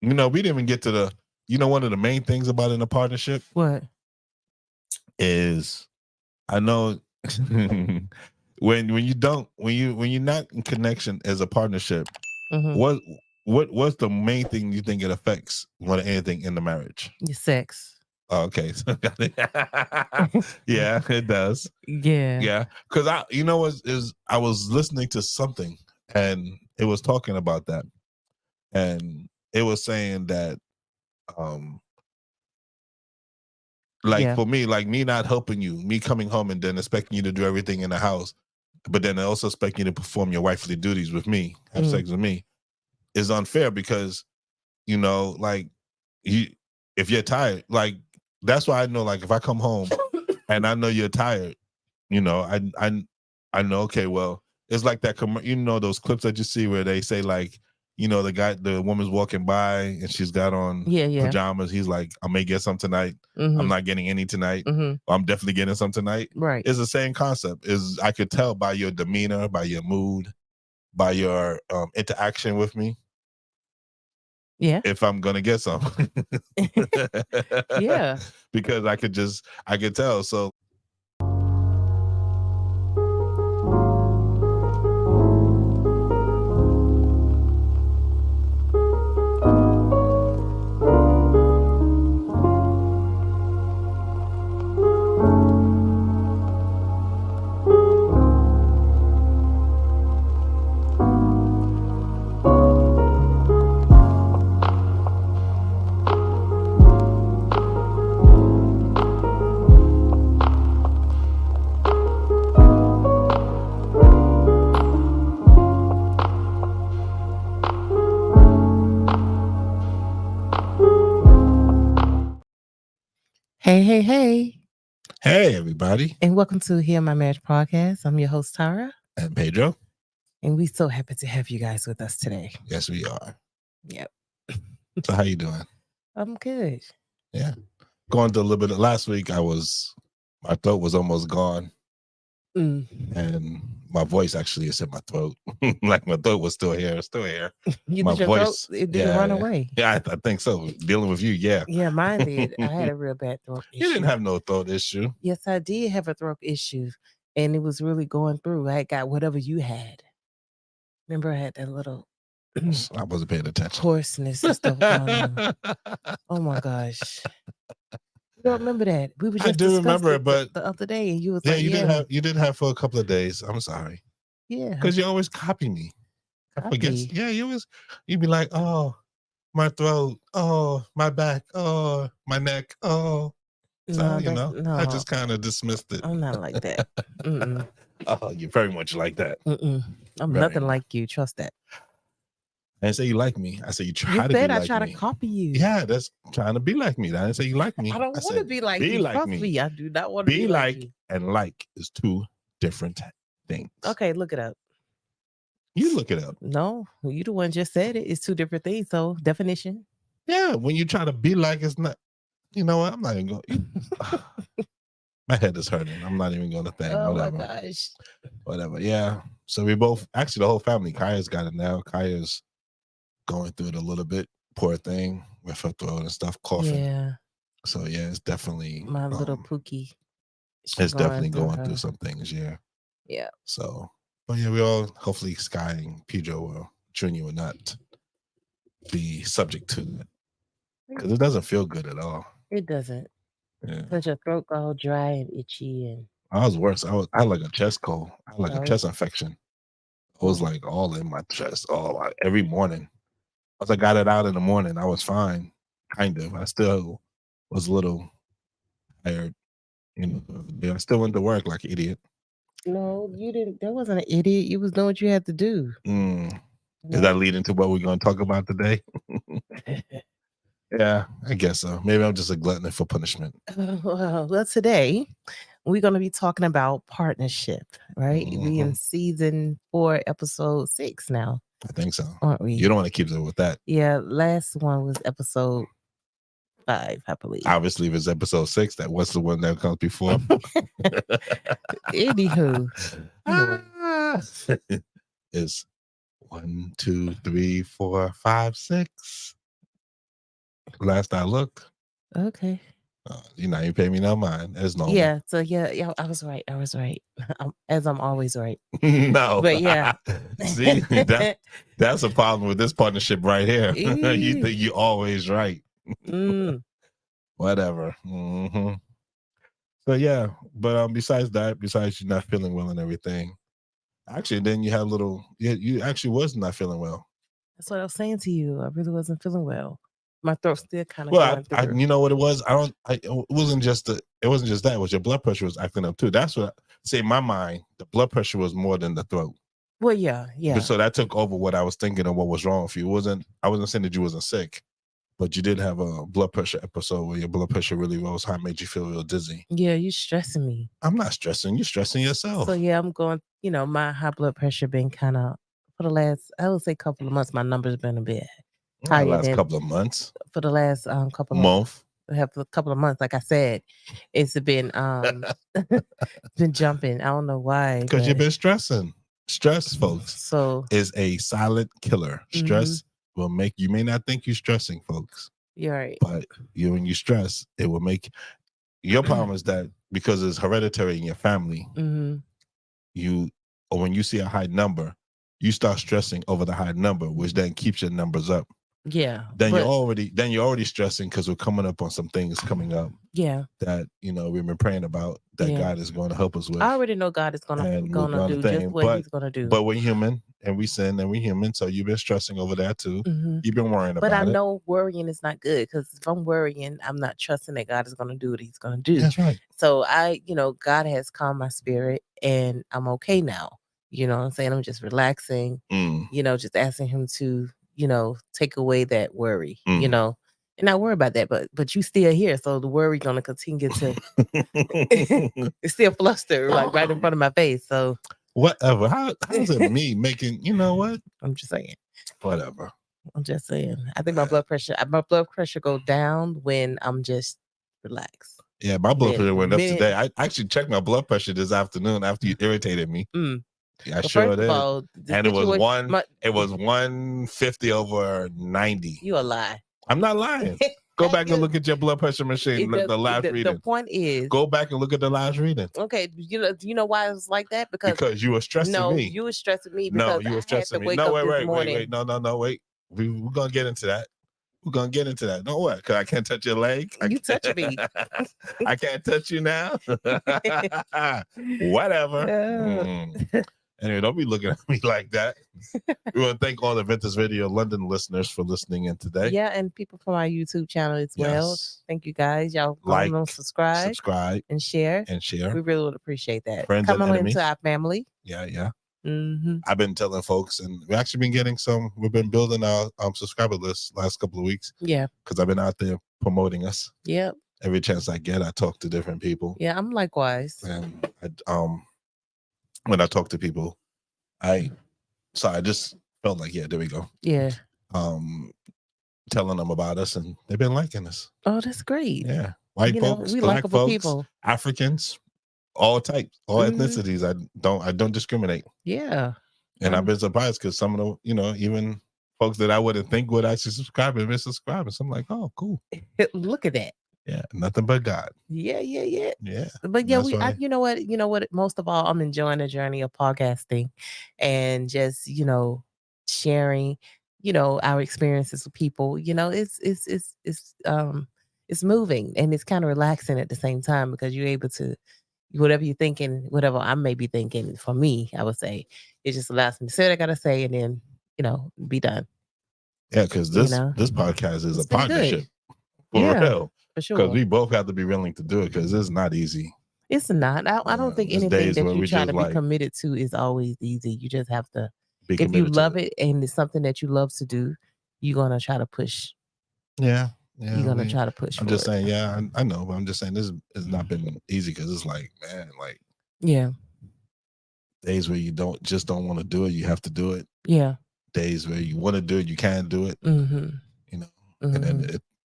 we didn't even get to one of the main things about in a partnership. What? Is I know when you're not in connection as a partnership, what's the main thing you think it affects more than anything in the marriage? Your sex. Oh, okay. Yeah, it does. Yeah. Because I was listening to something and it was talking about that, and it was saying that for me, like me not helping you, me coming home and then expecting you to do everything in the house, but then also expecting you to perform your wifely duties with me, have sex with me, is unfair because, if you're tired, like that's why I know, like if I come home and I know you're tired, I know, okay, well, it's like that, those clips that you see where they say like, the woman's walking by and she's got on pajamas. He's like, I may get some tonight. I'm not getting any tonight. I'm definitely getting some tonight. Right. It's the same concept. I could tell by your demeanor, by your mood, by your interaction with me. Yeah. If I'm going to get some. Yeah. Because I could tell. So. Hey. Hey, everybody. And welcome to Hear My Marriage Podcast. I'm your host, Tara. And Pedro. And we're so happy to have you guys with us today. Yes, we are. Yep. So how you doing? I'm good. Yeah. Going through a little bit of last week, my throat was almost gone. And my voice actually is in my throat. Like my throat was still here. It's still here. My voice, it didn't run away. Yeah, I think so. Dealing with you, yeah. Yeah, mine did. I had a real bad throat issue. You didn't have no throat issue. Yes, I did have a throat issue. And it was really going through. I got whatever you had. Remember, I had that little... I wasn't paying attention. Hoarseness and stuff going on. Oh my gosh. You don't remember that? We were just I do remember it, but the other day, and you was you did have for a couple of days. I'm sorry. Yeah, because you always copy me. I forget. Yeah, you'd be like, oh, my throat, oh, my back, oh, my neck, oh. So no, I just kind of dismissed it. I'm not like that. Oh, you're very much like that. I'm nothing like you. Trust that. I didn't say you like me. I said you try to be like me. I try to copy you. Yeah, that's trying to be like me. I didn't say you like me. I don't want to be like you. Trust me. I do not want to be like you. And like is two different things. Okay, look it up. You look it up. No, you the one just said it. It's two different things. So definition. Yeah, when you try to be like, it's not. You know what? I'm not even going. My head is hurting. I'm not even going to think. Oh whatever. My gosh. Whatever. Yeah. So we both, actually, the whole family. Kaya's got it now. Kaya's going through it a little bit. Poor thing with her throat and stuff, coughing. Yeah. So yeah, it's definitely my little Pookie. It's definitely going through some things. Yeah. Yeah. So, but yeah, we all hopefully Sky and Pedro Junior will not be subject to it because it doesn't feel good at all. It doesn't. Yeah. Because your throat all dry and itchy and. I was worse. I had like a chest cold. I had like a chest infection. It was like all in my chest, every morning. Once I got it out in the morning, I was fine, kind of. I still was a little tired. I still went to work like an idiot. No, you didn't. That wasn't an idiot. You was doing what you had to do. Is that leading to what we're going to talk about today? Yeah, I guess so. Maybe I'm just a glutton for punishment. Well, today we're going to be talking about partnership, right? We in season 4, episode 6 now. I think so. Aren't we? You don't want to keep up with that. Yeah, last one was episode 5, I believe. Obviously, if it's episode 6, that was the one that comes before. Anywho. It's 1, 2, 3, 4, 5, 6. Last I looked. Okay. You know, you pay me no mind. It's normal. Yeah. So yeah, I was right. I was right. As I'm always right. No. But yeah. See, that's a problem with this partnership right here. You think you're always right. Whatever. Mm-hmm. So yeah, but besides that, besides you not feeling well and everything, actually, then you had a little. You actually was not feeling well. That's what I was saying to you. I really wasn't feeling well. My throat's still kind of Well, going through. you know what it was. It wasn't just that. It was your blood pressure was acting up too. That's what say in my mind. The blood pressure was more than the throat. Well, yeah. But so that took over what I was thinking of what was wrong with you. I wasn't saying that you wasn't sick, but you did have a blood pressure episode where your blood pressure really rose high, made you feel real dizzy. Yeah, you're stressing me. I'm not stressing. You're stressing yourself. So yeah, I'm going. My high blood pressure been kind of for the last, I would say, couple of months. My numbers been a bit higher. Last couple of months. For the last couple of months. Have a couple of months. Like I said, it's been been jumping. I don't know why. Because you've been stressing. Stress, folks, is a silent killer. Stress will make you may not think you're stressing, folks. You're right. But when you stress, it will make your problem is that because it's hereditary in your family, or when you see a high number, you start stressing over the high number, which then keeps your numbers up. Yeah. Then you're already stressing because we're coming up on some things coming up. Yeah. That we've been praying about that God is going to help us with. I already know God is going to do just what He's going to do. But we're human and we sin and we're human, so you've been stressing over that too. You've been worrying about it. But I know worrying is not good because if I'm worrying, I'm not trusting that God is going to do what He's going to do. That's right. So God has calmed my spirit and I'm okay now. You know what I'm saying? I'm just relaxing. Just asking Him to take away that worry, and not worry about that, but you still here. So the worry gonna continue to it's still flustered like right in front of my face. So whatever. How is it me making, you know what? I'm just saying. Whatever. I'm just saying. I think my blood pressure go down when I'm just relaxed. Yeah, my blood pressure went up today. I actually checked my blood pressure this afternoon after you irritated me. Yeah, sure did. And it was 150 over 90. You a lie. I'm not lying. Go back and look at your blood pressure machine. The last reading. The point is, go back and look at the last reading. Okay, do you know why it was like that? Because you were stressing me. No, you were stressing me. No, you were stressing me. No, wait. No, wait. We're gonna get into that. No, what? Because I can't touch your leg. You touch me. I can't touch you now. Whatever. Anyway, don't be looking at me like that. We want to thank all the Ventus Radio London listeners for listening in today. Yeah, and people from our YouTube channel as well. Thank you guys. Y'all like, on, subscribe, and share. We really would appreciate that. Friends Come and on enemies. into our family. Yeah. I've been telling folks, and we've actually been getting we've been building our subscriber list last couple of weeks. Yeah. Because I've been out there promoting us. Yep. Every chance I get, I talk to different people. Yeah, I'm likewise. And when I talk to people, I just felt like, there we go. Yeah. Telling them about us, and they've been liking us. Oh, that's great. Yeah. White folks, black folks, people. Africans, all types, all ethnicities. I don't discriminate. Yeah. And I've been surprised because some of the, even folks that I wouldn't think would actually subscribe have been subscribing. So I'm like, oh, cool. Look at that. Yeah, nothing but God. Yeah. Yeah. But yeah, you know what? Most of all, I'm enjoying the journey of podcasting and just, sharing, our experiences with people. It's moving and it's kind of relaxing at the same time because you're able to, whatever you're thinking, whatever I may be thinking, for me, I would say, it just allows me to say what I gotta say and then, be done. Yeah, because this podcast is a partnership. For real. For sure. Because we both have to be willing to do it because it's not easy. It's not. I don't think anything that you try to be committed to is always easy. You just have to, if you love it and it's something that you love to do, you're going to try to push. Yeah. You're going to try to push. I'm just saying, I know, but I'm just saying this has not been easy because it's like, man, yeah. Days where you don't want to do it, you have to do it. Yeah. Days where you want to do it, you can't do it. And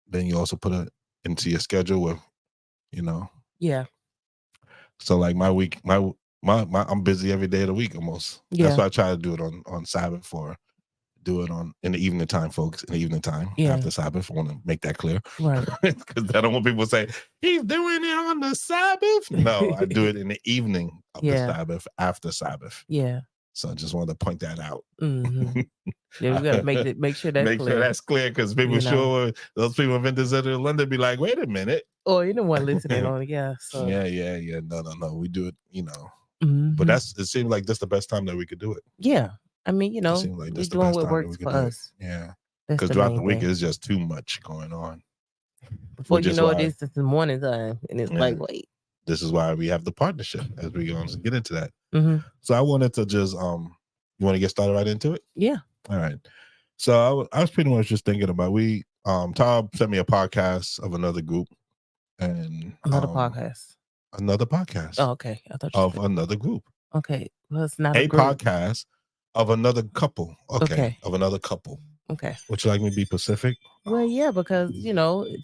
then you also put it into your schedule with, Yeah. So like my week, my I'm busy every day of the week almost. Yeah. That's why I try to do it on Sabbath for do it in the evening time, folks. In the evening time after Sabbath. I want to make that clear, right? Because I don't want people to say he's doing it on the Sabbath. No, I do it in the evening of the Sabbath after Sabbath. Yeah. So I just wanted to point that out. Mm-hmm. Yeah, we gotta make sure that's clear. Sure that's clear, because people those people in Vincent in London be like, wait a minute. Or you don't want listening on So yeah. No. We do it, Mm-hmm. But it seems like that's the best time that we could do it. Yeah. I mean, it seems like we're doing what works for us. Yeah. Because throughout the week it's just too much going on. Before you know it's the morning time, and it's like, wait. This is why we have the partnership as we go on to get into that. Mm-hmm. So I wanted to just you want to get started right into it? Yeah. All right. So I was pretty much just thinking about Tom sent me a podcast of another group, and another podcast. Oh, okay. I thought of another group. Okay. Well, it's not a podcast of another couple. Okay. Of another couple. Okay. Would you like me to be specific? Well, yeah, because they're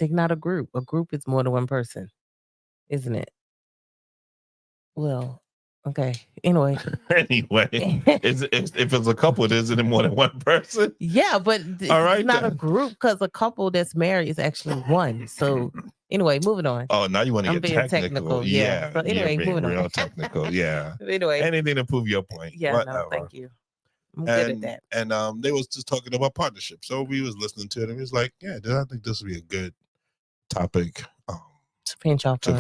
not a group. A group is more than one person, isn't it? Well, okay. Anyway, if it's a couple, isn't it more than one person? Yeah, but it's not a group, because a couple that's married is actually one. So anyway, moving on. Oh, now you want to get technical. Yeah. So anyway, moving real on. technical. Yeah. Anyway, anything to prove your point. Yeah. Whatever. No, thank you. I'm good at that. And they was just talking about partnership. So we was listening to it, and he was like, "Yeah, I think this would be a good topic to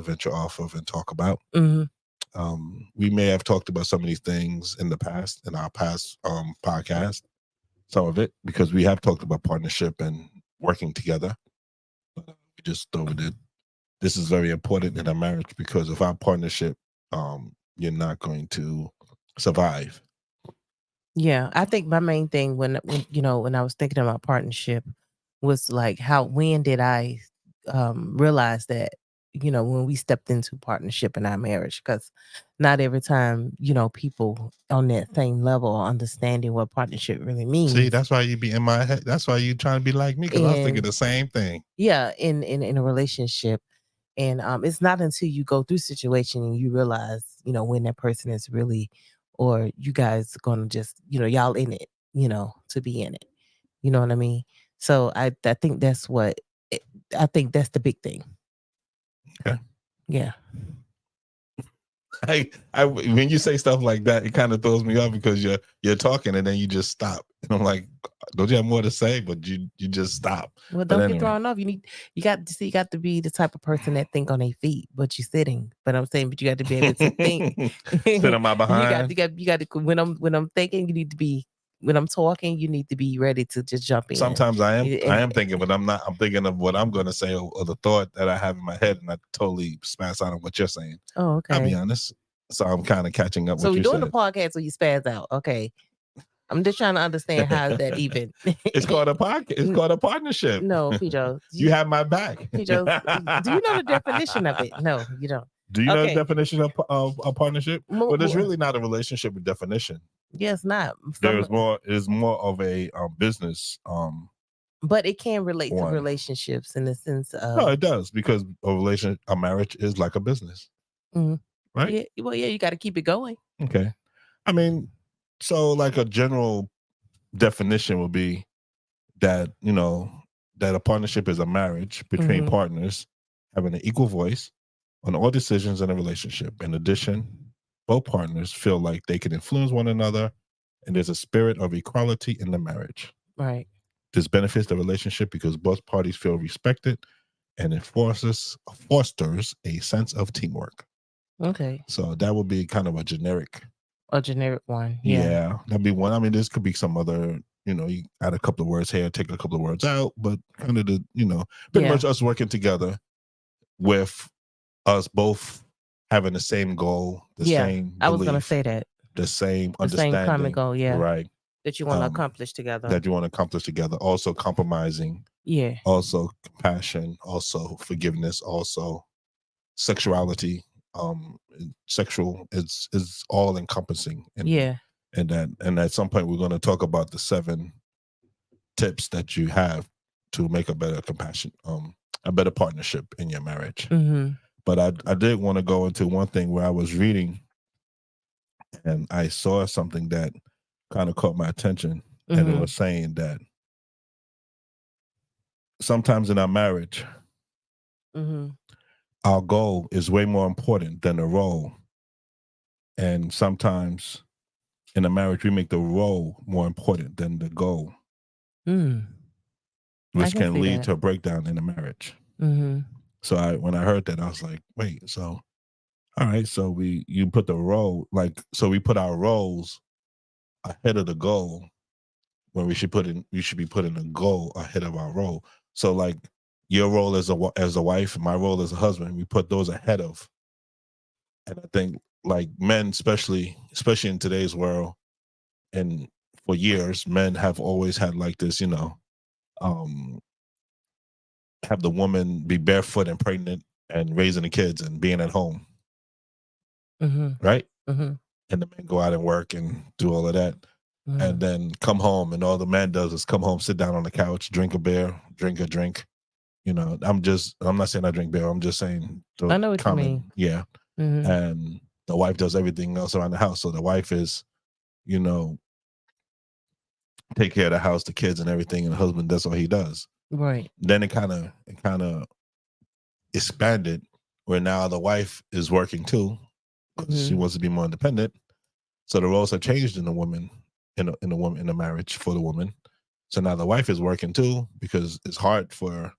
venture off of and talk about." Mm-hmm. We may have talked about some of these things in our past podcast, some of it, because we have talked about partnership and working together. We just thought this is very important in a marriage, because without partnership, you're not going to survive. Yeah, I think my main thing when I was thinking about partnership was like, when did I realize that, when we stepped into partnership in our marriage? Because not every time, people on that same level are understanding what partnership really means. See, that's why you be in my head. That's why you trying to be like me, because I was thinking the same thing. Yeah, in a relationship. And it's not until you go through situation and you realize, when that person is really, or you guys are gonna just, y'all in it, to be in it. You know what I mean? So I think that's I think that's the big thing. Okay. Yeah. When you say stuff like that, it kind of throws me off, because you're talking and then you just stop, and I'm like, don't you have more to say? But you just stop. Well, don't get thrown off. You got to be the type of person that think on their feet, but you're sitting. But I'm saying, but you got to be able to think. Sit on my behind. You got to when I'm thinking, you need to be. When I'm talking, you need to be ready to just jump in. Sometimes I am thinking, but I'm not. I'm thinking of what I'm going to say, or the thought that I have in my head, and I totally spaz out on what you're saying. Oh, okay. I'll be honest. So I'm kind of catching up. So we're doing the podcast where you spaz out. Okay. I'm just trying to understand how is that even. It's called a podcast. It's called a partnership. No, Pijo. You have my back. Pijo, do you know the definition of it? No, you don't. Do you know the definition of a partnership? Well, there's really not a relationship with definition. Yeah, it's not. There's more. It's more of a business. But it can relate to relationships in the sense of. No, it does, because a marriage is like a business, right? Yeah, well, yeah, you got to keep it going. Okay, I mean, so like a general definition would be that that a partnership is a marriage between partners having an equal voice on all decisions in a relationship. In addition, both partners feel like they can influence one another, and there's a spirit of equality in the marriage. Right. This benefits the relationship because both parties feel respected, and it fosters a sense of teamwork. Okay. So that would be kind of a generic one. Yeah, that'd be one. I mean, this could be some other, you add a couple of words here, take a couple of words out, but kind of pretty much us working together with us both having the same goal, same belief, I was going to say that. The same understanding. The same common goal, yeah. Right. That you want to accomplish together. Also compromising. Yeah. Also compassion, also forgiveness, also sexuality. Sexual is all encompassing. And at some point we're going to talk about the 7 tips that you have to make a better a better partnership in your marriage. Mm-hmm. But I did want to go into one thing where I was reading and I saw something that kind of caught my attention. and it was saying that sometimes in our marriage, our goal is way more important than the role. And sometimes in a marriage, we make the role more important than the goal, which can lead to a breakdown in a marriage. So when I heard that, I was like, wait, so, all right, so you put the role, so we put our roles ahead of the goal when we should be putting the goal ahead of our role. So like your role as a wife, my role as a husband, we put those ahead of. And I think like men, especially in today's world, and for years, men have always had like this, have the woman be barefoot and pregnant and raising the kids and being at home. Right? And the men go out and work and do all of that. And then come home, and all the man does is come home, sit down on the couch, drink a beer, drink a drink. I'm not saying I drink beer. I'm just saying I know what you mean. Yeah. And the wife does everything else around the house. So the wife is, take care of the house, the kids, and everything, and the husband does all he does. Right. Then it kind of expanded where now the wife is working too, because she wants to be more independent. So the roles have changed in the woman, in the marriage for the woman. So now the wife is working too, because it's hard for,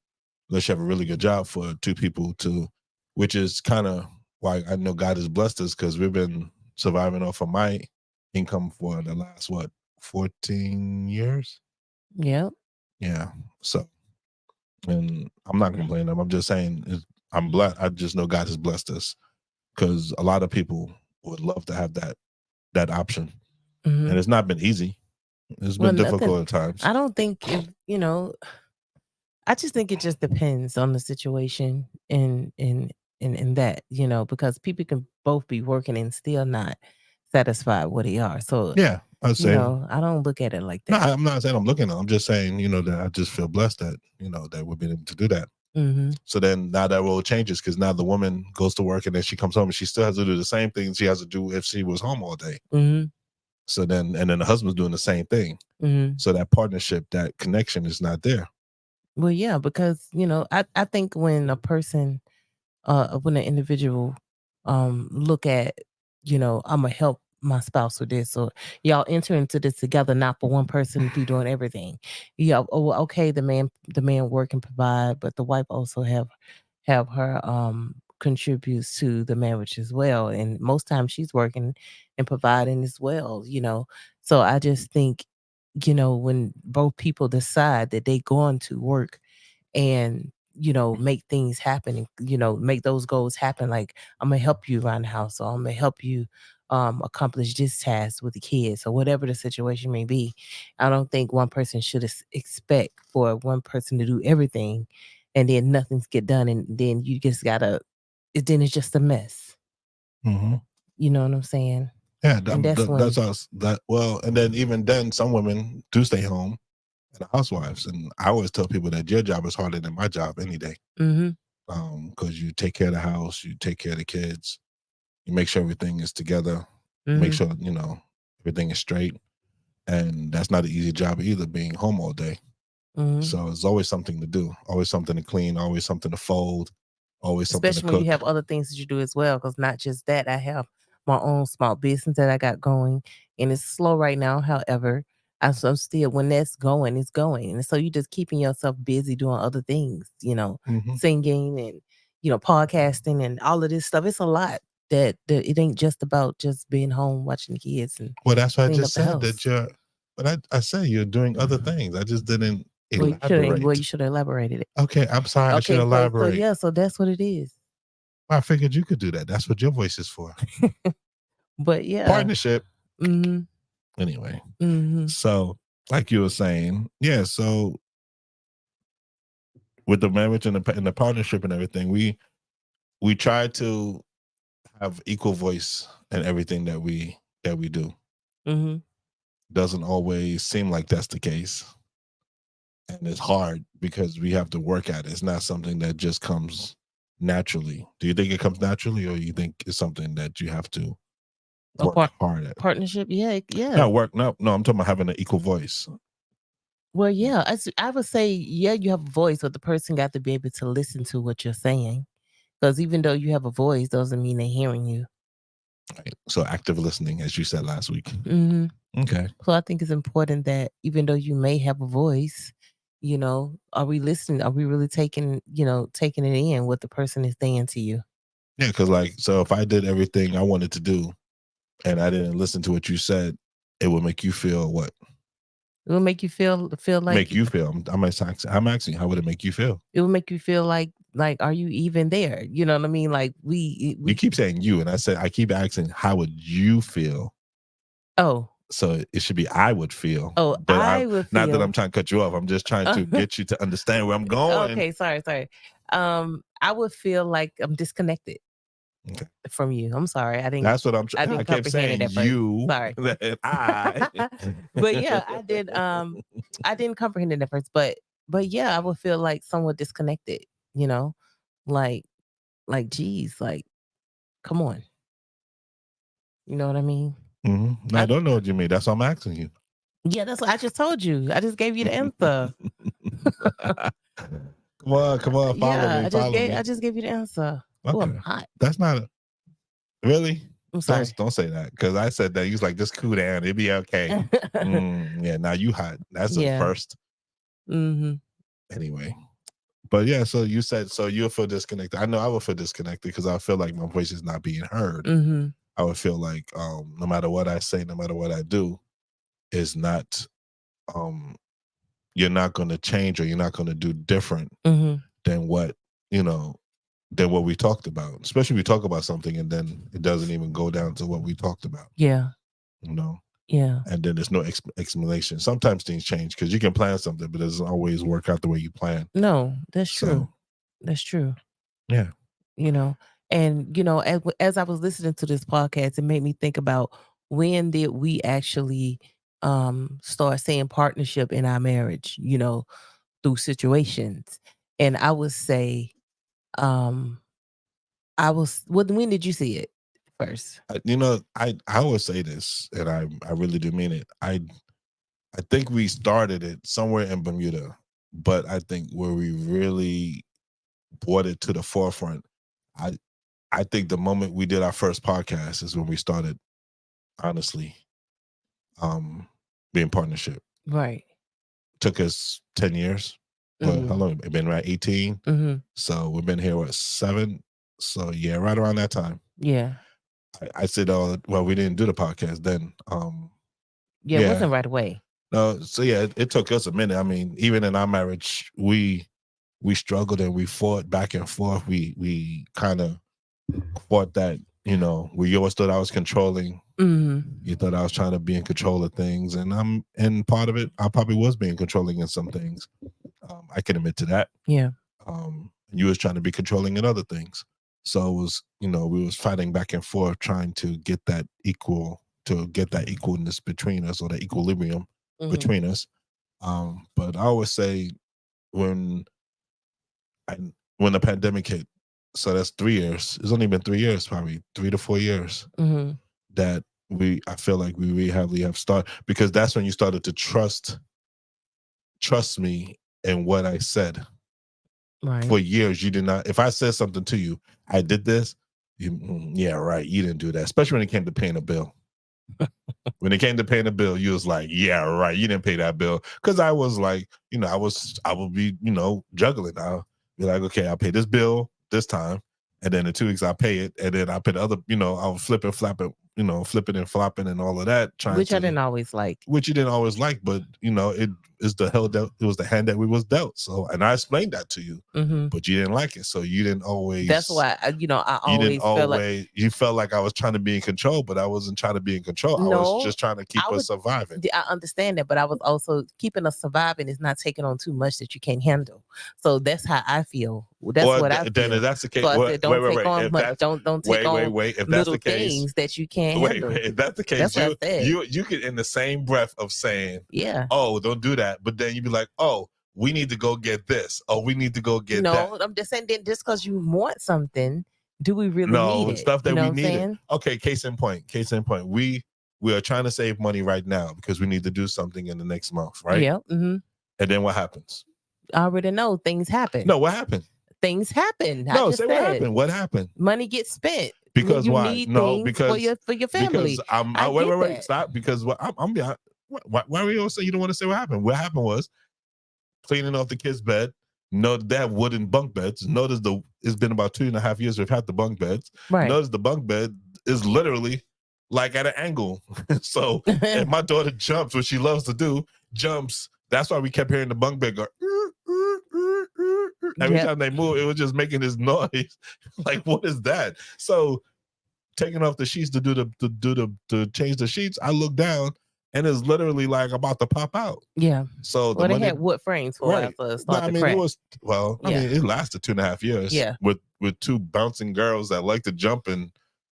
unless you have a really good job, for two people to, which is kind of why I know God has blessed us, because we've been surviving off of my income for the last 14 years. Yep. Yeah. So, and I'm not complaining. I'm just saying I'm blessed. I just know God has blessed us, because a lot of people would love to have that option, and it's not been easy. It's been difficult at times. I don't think I just think it just depends on the situation and that, because people can both be working and still not satisfied where they are. So yeah, I'd say, I don't look at it like that. No, I'm not saying I'm looking at it. I'm just saying, that I just feel blessed that, that we've been able to do that. So then now that role changes, because now the woman goes to work and then she comes home and she still has to do the same things she has to do if she was home all day. So then, and then the husband's doing the same thing. So that partnership, that connection is not there. Well, yeah, because, I think when a person, when an individual look at, I'm gonna help my spouse with this, or y'all enter into this together, not for one person to be doing everything. Yeah, okay, the man work and provide, but the wife also have her contributes to the marriage as well. And most times she's working and providing as well, So I just think, when both people decide that they going to work and make things happen, and make those goals happen, like I'm gonna help you around the house, or I'm gonna help you accomplish this task with the kids, or whatever the situation may be. I don't think one person should expect for one person to do everything and then nothing's get done, and then you just gotta, then it's just a mess. You know what I'm saying? Yeah, that's us. And then even then, some women do stay home and are housewives. And I always tell people that your job is harder than my job any day. Because you take care of the house, you take care of the kids, you make sure everything is together, make sure, everything is straight. And that's not an easy job either, being home all day. So it's always something to do, always something to clean, always something to fold, always something to cook. Especially when you have other things that you do as well, because not just that, I have my own small business that I got going, and it's slow right now. However, I'm still, when that's going, it's going. And so you just keeping yourself busy doing other things, singing and, podcasting and all of this stuff. It's a lot that it ain't just about just being home watching the kids. And well, that's why I just said that but I say you're doing other things. I just didn't elaborate. Well, you should have elaborated it. Okay, I'm sorry. I should elaborate. So that's what it is. I figured you could do that. That's what your voice is for. But yeah. Partnership. Anyway. So, like you were saying, yeah, so with the marriage and the partnership and everything, we try to have equal voice in everything that we do. Doesn't always seem like that's the case. And it's hard because we have to work at it. It's not something that just comes naturally. Do you think it comes naturally, or you think it's something that you have to work hard at. Partnership, yeah. Not work, no, I'm talking about having an equal voice. Well, yeah, I would say, yeah, you have a voice, but the person got to be able to listen to what you're saying. Because even though you have a voice, doesn't mean they're hearing you. Right. So active listening, as you said last week. Mm-hmm. Okay. So I think it's important that even though you may have a voice, are we listening? Are we really taking it in what the person is saying to you? Yeah, because so if I did everything I wanted to do and I didn't listen to what you said, it would make you feel what? It will make you feel like make you feel. I'm asking, how would it make you feel? It will make you feel like are you even there? You know what I mean? Like we You keep saying you, and I keep asking, how would you feel? Oh. So it should be I would feel. Oh, but I would feel. Not that I'm trying to cut you off. I'm just trying to get you to understand where I'm going. Okay, sorry. I would feel like I'm disconnected. Okay. From you. I'm sorry. I didn't. That's what I'm. I kept saying you. Sorry. I. But yeah, I did. I didn't comprehend it at first, but yeah, I would feel like somewhat disconnected. Like, geez, like, come on. You know what I mean? Mm-hmm. No, I don't know what you mean. That's what I'm asking you. Yeah, that's what I just told you. I just gave you the answer. Come on, follow me. I just gave you the answer. Okay. Oh, I'm hot. That's not really. I'm sorry. Don't say that, because I said that. You was like, just cool down. It'll be okay. Yeah, now you hot. That's the first. Mm-hmm. Anyway, but yeah, so you said, so you'll feel disconnected. I know I would feel disconnected because I feel like my voice is not being heard. Mm-hmm. I would feel like no matter what I say, no matter what I do, is not you're not going to change, or you're not going to do different than what than what we talked about. Especially if we talk about something and then it doesn't even go down to what we talked about. Yeah. Yeah. And then there's no explanation. Sometimes things change because you can plan something, but it doesn't always work out the way you plan. No, that's true. That's true. Yeah. And as I was listening to this podcast, it made me think about, when did we actually start saying partnership in our marriage, through situations. And I would say, when did you see it first? I always say this, and I really do mean it. I think we started it somewhere in Bermuda, but I think where we really brought it to the forefront, I think the moment we did our first podcast is when we started, honestly, being partnership. Right. Took us 10 years. But how long? It's been around 18. Mm-hmm. So we've been here, 7? So yeah, right around that time. Yeah. I said, well, we didn't do the podcast then. It wasn't right away. No, so yeah, it took us a minute. I mean, even in our marriage, we struggled and we fought back and forth. We kind of fought that, where you always thought I was controlling. Mm-hmm. You thought I was trying to be in control of things, and part of it, I probably was being controlling in some things. I can admit to that. Yeah. You was trying to be controlling in other things. So it was, we was fighting back and forth, trying to get that equalness between us, or the equilibrium between us. But I always say, when the pandemic hit, so that's 3 years. It's only been 3 years, probably 3 to 4 years, that I feel like we really have started, because that's when you started to trust me in what I said. Right. For years, you did not. If I said something to you, I did this. Yeah, right. You didn't do that. Especially when it came to paying a bill. When it came to paying a bill, you was like, yeah, right. You didn't pay that bill. Because I was like, I would be, juggling. I'll be like, okay, I'll pay this bill this time, and then in 2 weeks I'll pay it, and then I'll pay the other. I'll flip and flap it. Flipping and flopping and all of that. Which I didn't always like. Which you didn't always like, but it is it was the hand that we was dealt. So, and I explained that to you, but you didn't like it. So you didn't always. That's why I always felt like you felt like I was trying to be in control, but I wasn't trying to be in control. No, I was just trying to keep us surviving. I understand that, but I was also keeping us surviving is not taking on too much that you can't handle. So that's how I feel. That's what I feel. Then if that's the case, so I said, don't take on much. Don't take on if little things that you can't handle. If that's the case, you could, in the same breath of saying, yeah, oh, don't do that, but then you'd be like, oh, we need to go get this. Oh, we need to go get that. No, I'm just saying that just because you want something do we really need it? Stuff that we needed. Saying? Okay, case in point. We are trying to save money right now because we need to do something in the next month, right? Yeah. Mm-hmm. And then what happens? I already know things happen. No, what happened? Things happen. No, say what happened. What happened? Money gets spent. Because you why? Need no, things because for your family. Because wait, stop. Because why are you all saying you don't want to say what happened? What happened was cleaning off the kids' bed. Notice they have wooden bunk beds. Notice it's been about 2.5 years we've had the bunk beds. Right. Notice the bunk bed is literally like at an angle. So if my daughter jumps, what she loves to do, that's why we kept hearing the bunk bed go. Every time they move, it was just making this noise. Like, what is that? So taking off the sheets to change the sheets, I look down and it's literally like about to pop out. Yeah. So they had wood frames for right. it. It lasted 2.5 years. Yeah. With two bouncing girls that like to jump and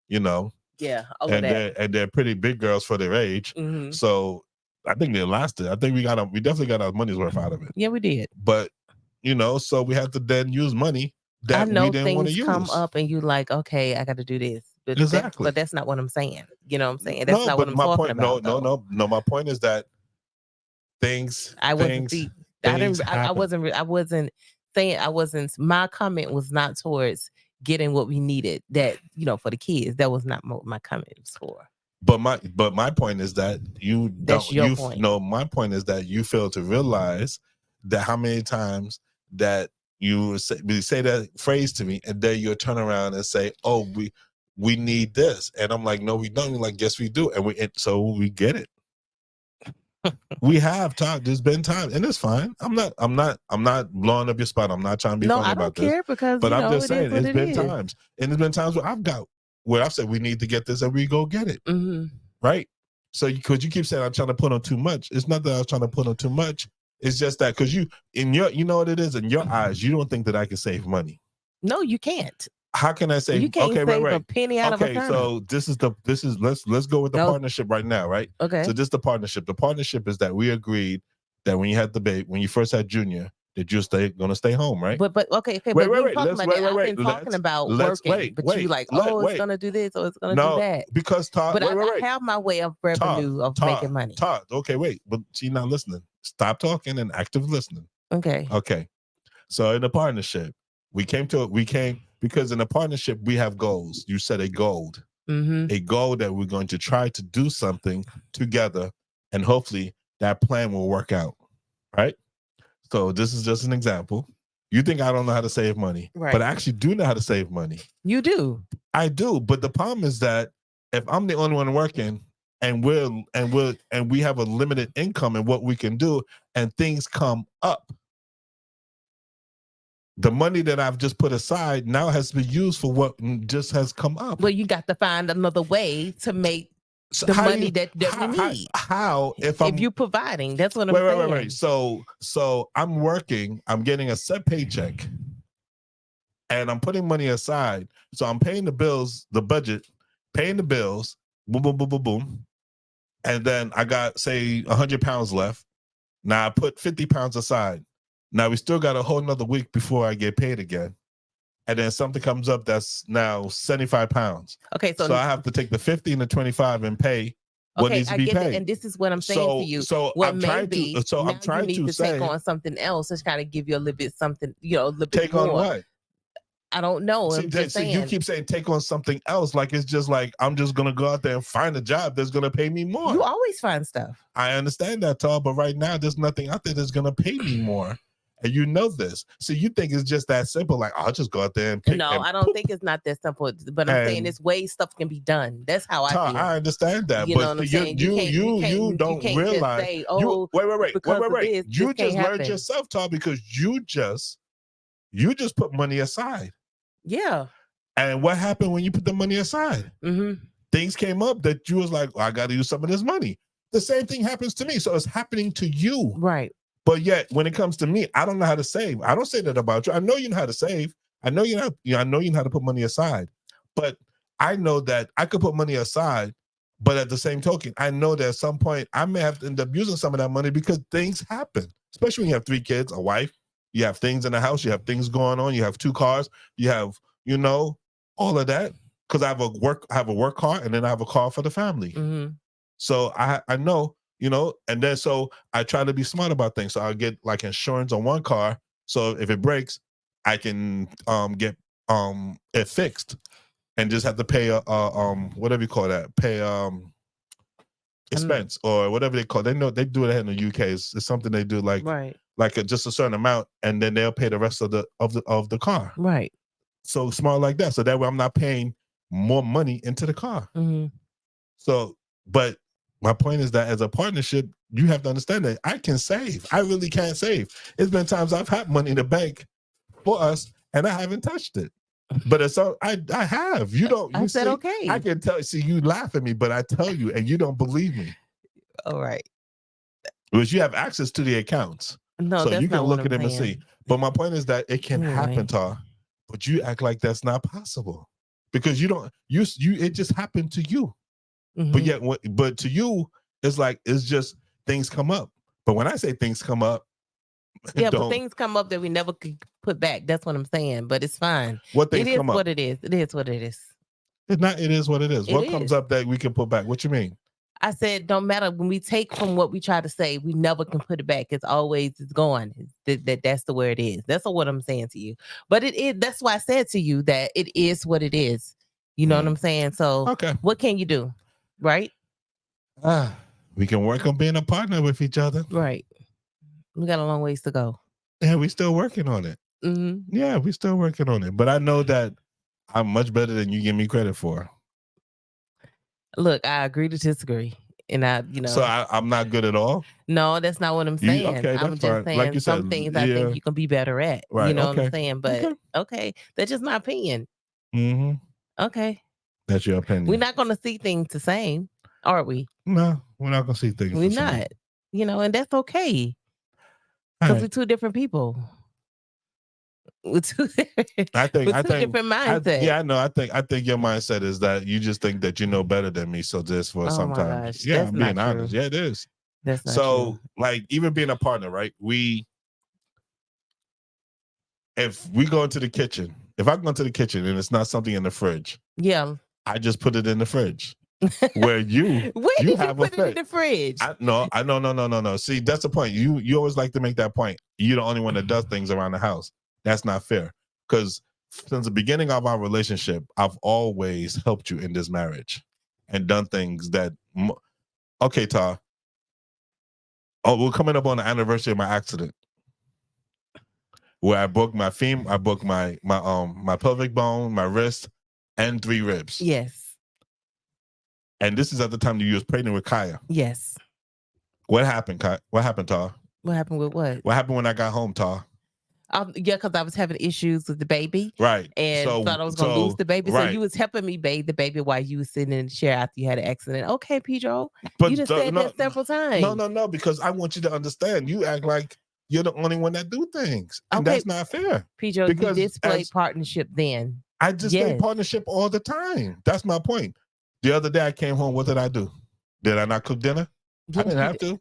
Yeah. And they're pretty big girls for their age. Mm-hmm. So I think they lasted. I think we definitely got our money's worth out of it. Yeah, we did. But so we had to then use money that we didn't want to use. Come up and you like, okay, I got to do this. But exactly. But that's not what I'm saying. You know what I'm saying? That's not what I'm talking about. No. My point is that things. I wasn't saying. My comment was not towards getting what we needed. That for the kids. That was not what my comment was for. But my point is that you don't. That's your point. No, my point is that you fail to realize that how many times that you say that phrase to me, and then you'll turn around and say, "Oh, we need this," and I'm like, "No, we don't." You're like, "Yes, we do," and so we get it. We have time. There's been time, and it's fine. I'm not blowing up your spot. I'm not trying to be funny about this. No, I don't care because. But I'm just saying, it's been times, and there's been times where I've said we need to get this, and we go get it. Mm-hmm. Right. So because you keep saying I'm trying to put on too much. It's not that I was trying to put on too much. It's just that because you know what it is in your eyes, you don't think that I can save money. No, you can't. How can I say? You can't save a penny out of a kernel. So this is let's go with the partnership right now, right? Okay. So this is the partnership. The partnership is that we agreed that when you first had Junior, that you're going to stay home, right? But okay. Wait. I've been talking about working, but you like, it's going to do this or it's going to do that. Because Todd, I have my way of revenue of making money. Todd, okay, wait, but she's not listening. Stop talking and active listening. Okay. So in the partnership, we came because in a partnership we have goals. You set a goal, a goal that we're going to try to do something together, and hopefully that plan will work out, right? So this is just an example. You think I don't know how to save money, right? But I actually do know how to save money. You do. I do, but the problem is that if I'm the only one working, and we have a limited income and what we can do, and things come up, the money that I've just put aside now has to be used for what just has come up. Well, you got to find another way to make the money that we need. How if you're providing? That's what I'm saying. Wait. So I'm working. I'm getting a set paycheck, and I'm putting money aside. So I'm paying the bills, the budget, paying the bills. Boom, boom, boom, boom, boom. And then I got, say, 100 pounds left. Now I put 50 pounds aside. Now we still got a whole nother week before I get paid again. And then something comes up that's now 75 pounds. Okay, so I have to take the 50 and the 25 and pay what needs to be paid. And this is what I'm saying to you. So I'm trying to take on something else to kind of give you a little bit something, a little bit take more. On what? I don't know. You keep saying take on something else, like it's just like I'm just gonna go out there and find a job that's gonna pay me more. You always find stuff. I understand that, Todd, but right now there's nothing out there that's gonna pay me more. And you know this. So you think it's just that simple, like I'll just go out there and pick. No, I don't think it's not that simple. But I'm saying this way stuff can be done. That's how I feel. I understand that. You know what I'm saying? You don't realize. Say, wait. You just learned yourself, Todd, because you just put money aside. Yeah. And what happened when you put the money aside? Mm-hmm. Things came up that you was like, I got to use some of this money. The same thing happens to me. So it's happening to you. Right. But yet, when it comes to me, I don't know how to save. I don't say that about you. I know you know how to save. I know you know how to put money aside. But I know that I could put money aside. But at the same token, I know that at some point I may have to end up using some of that money because things happen. Especially when you have 3 kids, a wife, you have things in the house, you have things going on, you have 2 cars, you have, all of that, because I have a work car, and then I have a car for the family. Mm-hmm. So I know, and then so I try to be smart about things. So I'll get like insurance on one car. So if it breaks, I can get it fixed and just have to pay whatever you call that, pay expense or whatever they call it. They know they do it in the UK. It's something they do like just a certain amount, and then they'll pay the rest of the car. Right. So smart like that. So that way I'm not paying more money into the car. Mm-hmm. So, but my point is that as a partnership, you have to understand that I can save. I really can save. It's been times I've had money in the bank for us and I haven't touched it. But it's so I have. You don't. I said okay. I can tell. See, you laugh at me, but I tell you, and you don't believe me. All right. Because you have access to the accounts, no, so that's you can not look what at them and see. But my point is that it can happen, Tar. But you act like that's not possible because you don't. You it just happened to you. Mm-hmm. But yet, but to you, it's like it's just things come up. But when I say things come up. Yeah, but things come up that we never could put back. That's what I'm saying. But it's fine. What things come up? What it is. It is what it is. It's not. It is what it is. What comes up that we can put back? What you mean? I said, don't matter. When we take from what we try to say, we never can put it back. It's gone. That's the way it is. That's what I'm saying to you. But it is. That's why I said to you that it is what it is. You know what I'm saying? So, what can you do? Right? We can work on being a partner with each other. Right. We got a long ways to go. Yeah, we're still working on it. Mm-hmm. Yeah, we're still working on it. But I know that I'm much better than you give me credit for. Look, I agree to disagree. And So I'm not good at all? No, that's not what I'm saying. I'm just saying like you said, some things I think you can be better at. Right. You know what I'm saying? But okay. That's just my opinion. Mm-hmm. Okay. That's your opinion. We're not going to see things the same, are we? No, we're not going to see things the same. We're not. And that's okay. Because we're two different people. I think different mindsets. I know. I think your mindset is that you just think that you know better than me. So just for sometimes, gosh, I'm being honest. Yeah, it is. That's not true. Like even being a partner, right? If we go into the kitchen, if I go into the kitchen and it's not something in the fridge, I just put it in the fridge. Where you have put it in the fridge? No. See, that's the point. You always like to make that point. You're the only one that does things around the house. That's not fair. Because since the beginning of our relationship, I've always helped you in this marriage and done things that. Okay, Tar. Oh, we're coming up on the anniversary of my accident, where I broke my femur, I broke my pelvic bone, my wrist, and 3 ribs. Yes. And this is at the time that you was pregnant with Kaya. Yes. What happened, Tar? What happened with what? What happened when I got home, Tar? Because I was having issues with the baby. Right. And thought I was going to lose the baby. Right. So you was helping me bathe the baby while you was sitting in the chair after you had an accident. Okay, Pedro. But you just said that several times. No, because I want you to understand. You act like you're the only one that do things. And that's not fair. Pedro, you displayed partnership then. I display partnership all the time. That's my point. The other day I came home. What did I do? Did I not cook dinner? I didn't have to.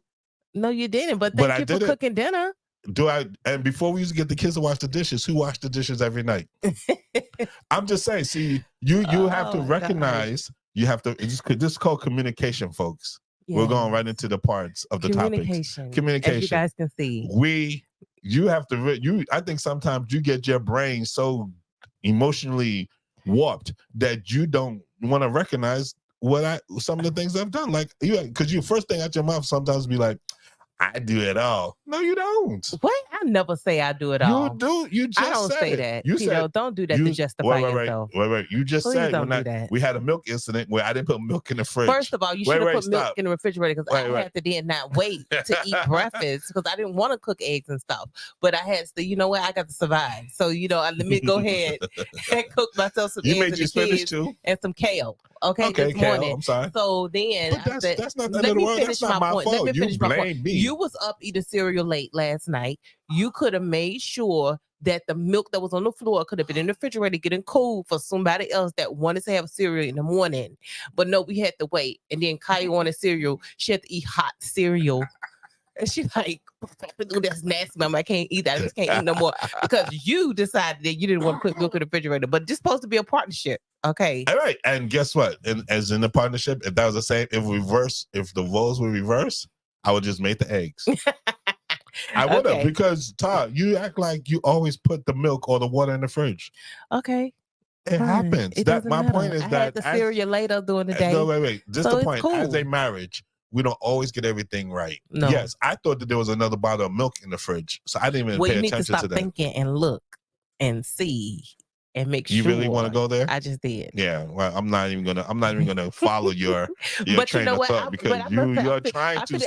No, you didn't. But thank you for cooking dinner. Do I? And before we used to get the kids to wash the dishes, who washed the dishes every night? I'm just saying. See, you have to recognize. You have to. This is called communication, folks. Yes. We're going right into the parts of the topics. Communication. As you guys can see, you have to. I think sometimes you get your brain so emotionally warped that you don't want to recognize some of the things I've done. Like because you first thing out your mouth sometimes be like, I do it all. No, you don't. What? I never say I do it all. You do. You just I don't said say it. that. You said, don't do that to justify yourself. Wait. You just Please said we had a milk incident where I didn't put milk in the fridge. First of all, you should have put milk in the refrigerator because I had to then not wait to eat breakfast because I didn't want to cook eggs and stuff. But I had to, you know what? I got to survive. So, let me go ahead and cook myself some eggs made you spinach too? And some kale. Okay, this kale, morning. I'm sorry. So then that's not the end of the world. That's not my fault. Let me finish my point. Me. You was up eating cereal late last night. You could have made sure that the milk that was on the floor could have been in the refrigerator getting cold for somebody else that wanted to have cereal in the morning. But no, we had to wait. And then Kaya wanted cereal. She had to eat hot cereal. And she's like, "Oh, that's nasty, Mama. I can't eat that. I just can't eat no more because you decided that you didn't want to put milk in the refrigerator. But it's supposed to be a partnership, okay? All right, and guess what? As in the partnership, if that was the same, if the roles were reversed, I would just make the eggs. I would have because Todd, you act like you always put the milk or the water in the fridge. Okay. It happens. It that doesn't my matter. point is I that had the cereal later during the day. No, wait. Just so the point. Cool. As a marriage, we don't always get everything right. No. Yes, I thought that there was another bottle of milk in the fridge, so I didn't even pay attention to that. You need to stop thinking and look and see and make sure. You really want to go there? I just did. Yeah. Well, I'm not even gonna follow your train of thought because you're trying to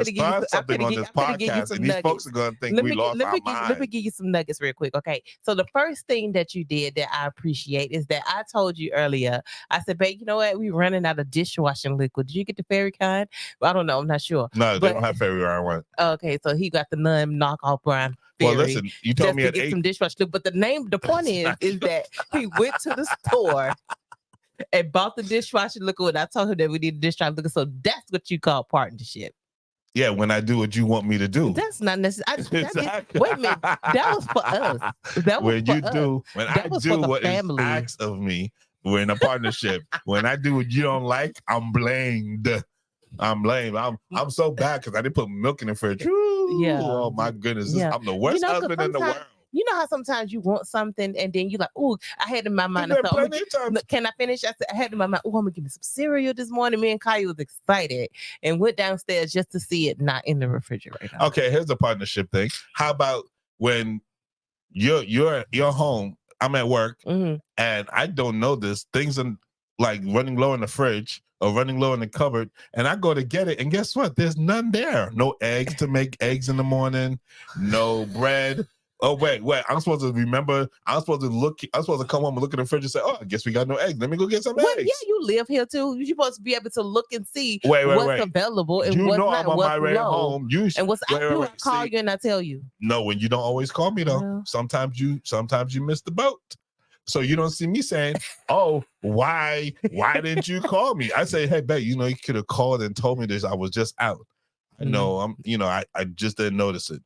start something on this podcast, and these folks are gonna think we lost our mind. Let me give you some nuggets real quick. Okay. So the first thing that you did that I appreciate is that I told you earlier. I said, babe, you know what? We're running out of dishwashing liquid. Did you get the fairy kind? Well, I don't know. I'm not sure. No, they don't have fairy iron one. Okay, so he got the knockoff brand. Well, listen, you told me to get some dishwasher, but the point is that he went to the store and bought the dishwasher liquid. I told him that we need a dishwasher liquid, so that's what you call partnership. Yeah, when I do what you want me to do. That's not necessary. Wait a minute, that was for us. That was when for you us. do, when that I do what family. is asked of me, we're in a partnership. When I do what you don't like, I'm blamed. I'm so bad because I didn't put milk in the fridge. Yeah. Oh my goodness. I'm the worst husband in the world. You know how sometimes you want something and then you're like, oh, I had in my mind. Can I finish? I said, I had in my mind, oh, I'm gonna give me some cereal this morning. Me and Kaya was excited and went downstairs just to see it not in the refrigerator. Okay, here's a partnership thing. How about when you're home, I'm at work, and I don't know this. Things are like running low in the fridge or running low in the cupboard, and I go to get it, and guess what? There's none there. No eggs to make eggs in the morning. No bread. Oh wait! I'm supposed to remember. I'm supposed to come home and look in the fridge and say, "Oh, I guess we got no eggs. Let me go get some eggs." Yeah, you live here too. You're supposed to be able to look and see what's available and what's not. I'm on my way home. I call you and I tell you. No, when you don't always call me though. Yeah. Sometimes you miss the boat. So you don't see me saying, "Oh, why didn't you call me?" I say, "Hey, babe, you could have called and told me this. I was just out. I know I just didn't notice it.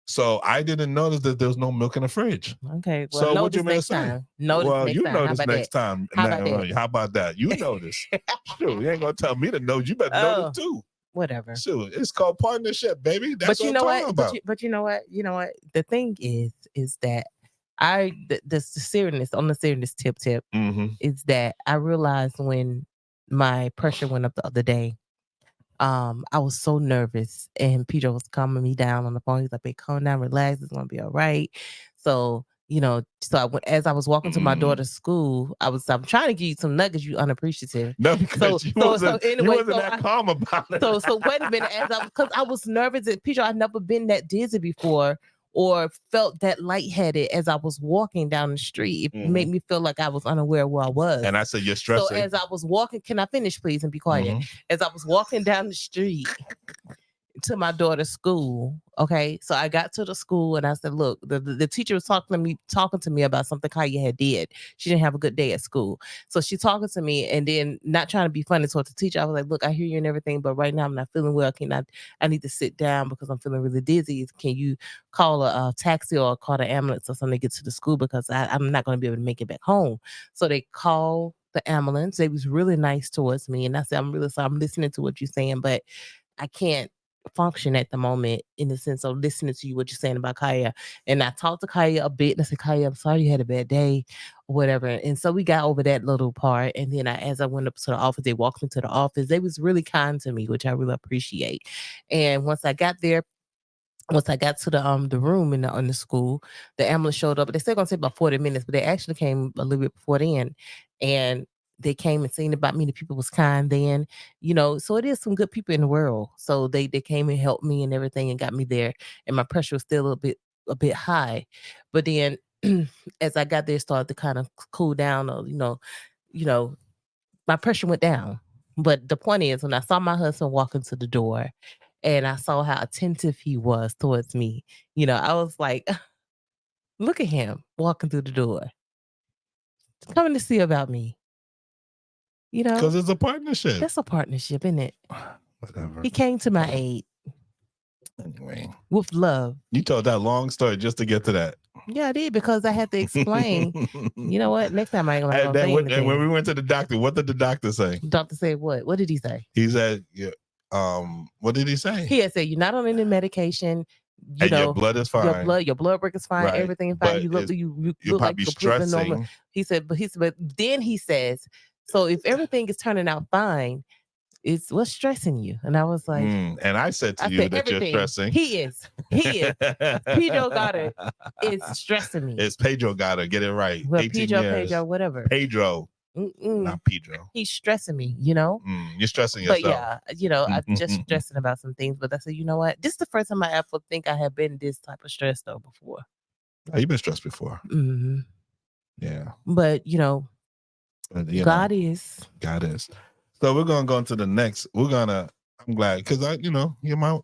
So I didn't notice that there was no milk in the fridge." Okay. Well, so what you mean to say? Notice next time. How about that? You notice. Sure, you ain't gonna tell me to know. You better notice too. Whatever. Sure, it's called partnership, baby. That's what I'm talking about. But you know what? The thing is that the seriousness on the serious tip is that I realized when my pressure went up the other day, I was so nervous and Peter was calming me down on the phone. He's like, "Hey, calm down, relax, it's gonna be all right." So as I was walking to my daughter's school, I'm trying to give you some nuggets. You unappreciative. No, because you wasn't that calm about it. So wait a minute, because I was nervous. And Peter, I'd never been that dizzy before or felt that lightheaded as I was walking down the street. It made me feel like I was unaware of where I was. And I said, "You're stressing." So as I was walking, can I finish, please, and be quiet? As I was walking down the street to my daughter's school, okay, so I got to the school and I said, "Look, the teacher was talking to me about something Kaya had did. She didn't have a good day at school, so she's talking to me and then not trying to be funny towards the teacher. I was like, "Look, I hear you and everything, but right now I'm not feeling well. I need to sit down because I'm feeling really dizzy. Can you call a taxi or call the ambulance or something to get to the school because I'm not going to be able to make it back home?" So they called the ambulance. They was really nice towards me, and I said, "I'm really sorry. I'm listening to what you're saying, but I can't function at the moment in the sense of listening to what you're saying about Kaya." And I talked to Kaya a bit and I said, "Kaya, I'm sorry you had a bad day," or whatever. And so we got over that little part. And then as I went up to the office, they walked me to the office. They was really kind to me, which I really appreciate. And once I got to the room in the school, the ambulance showed up. They said gonna take about 40 minutes, but they actually came a little bit before then. And they came and seen about me. The people was kind then, so it is some good people in the world. So they came and helped me and everything and got me there. And my pressure was still a bit high. But then as I got there, it started to kind of cool down or, my pressure went down. But the point is, when I saw my husband walk into the door and I saw how attentive he was towards me, I was like, look at him walking through the door, coming to see about me. Because it's a partnership. That's a partnership, isn't it? Whatever. He came to my aid. Anyway, with love. You told that long story just to get to that. Yeah, I did, because I had to explain. You know what? Next time I ain't gonna say anything. And when we went to the doctor, what did the doctor say? The doctor said what? What did he say? He said, what did he say? He had said, you're not on any medication. And your blood is fine. Your blood work is fine. Right. Everything is fine. But you look like completely normal. He said, but then he says, so if everything is turning out fine, it's what's stressing you? And I was like, and I said to you that you're stressing. He is. Pedro Goddard is stressing me. It's Pedro Goddard. Get it right. Well, Pedro, whatever. Pedro. Not Pedro. He's stressing me, you know. You're stressing yourself. But yeah, I'm just stressing about some things. But I said, you know what? This is the first time I ever think I have been this type of stressed though before. Oh, you've been stressed before. Mm-hmm. Yeah. But God is. So we're gonna go into the next. I'm glad because you're my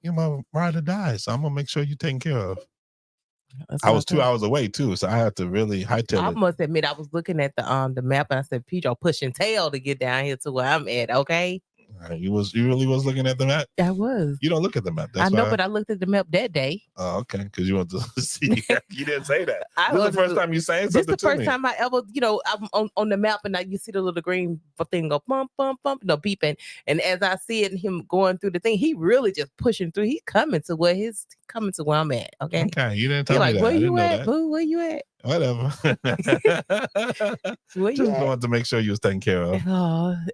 ride or die. So I'm gonna make sure you're taken care of. I was 2 hours away too, so I had to really hightail it. I must admit, I was looking at the map and I said, Pedro pushing tail to get down here to where I'm at. Okay. You really was looking at the map? I was. You don't look at the map. I know, but I looked at the map that day. Oh, okay. Because you want to see. You didn't say that. This is the first time you saying something to me. This is the first time I ever, I'm on the map and you see the little green thing go bump, bump, bump, beeping. And as I see it, him going through the thing, he really just pushing through. He's coming to where I'm at. Okay. Okay. You didn't tell me that. Where you at, boo? Where you at? Whatever. Just wanted to make sure you was taken care of.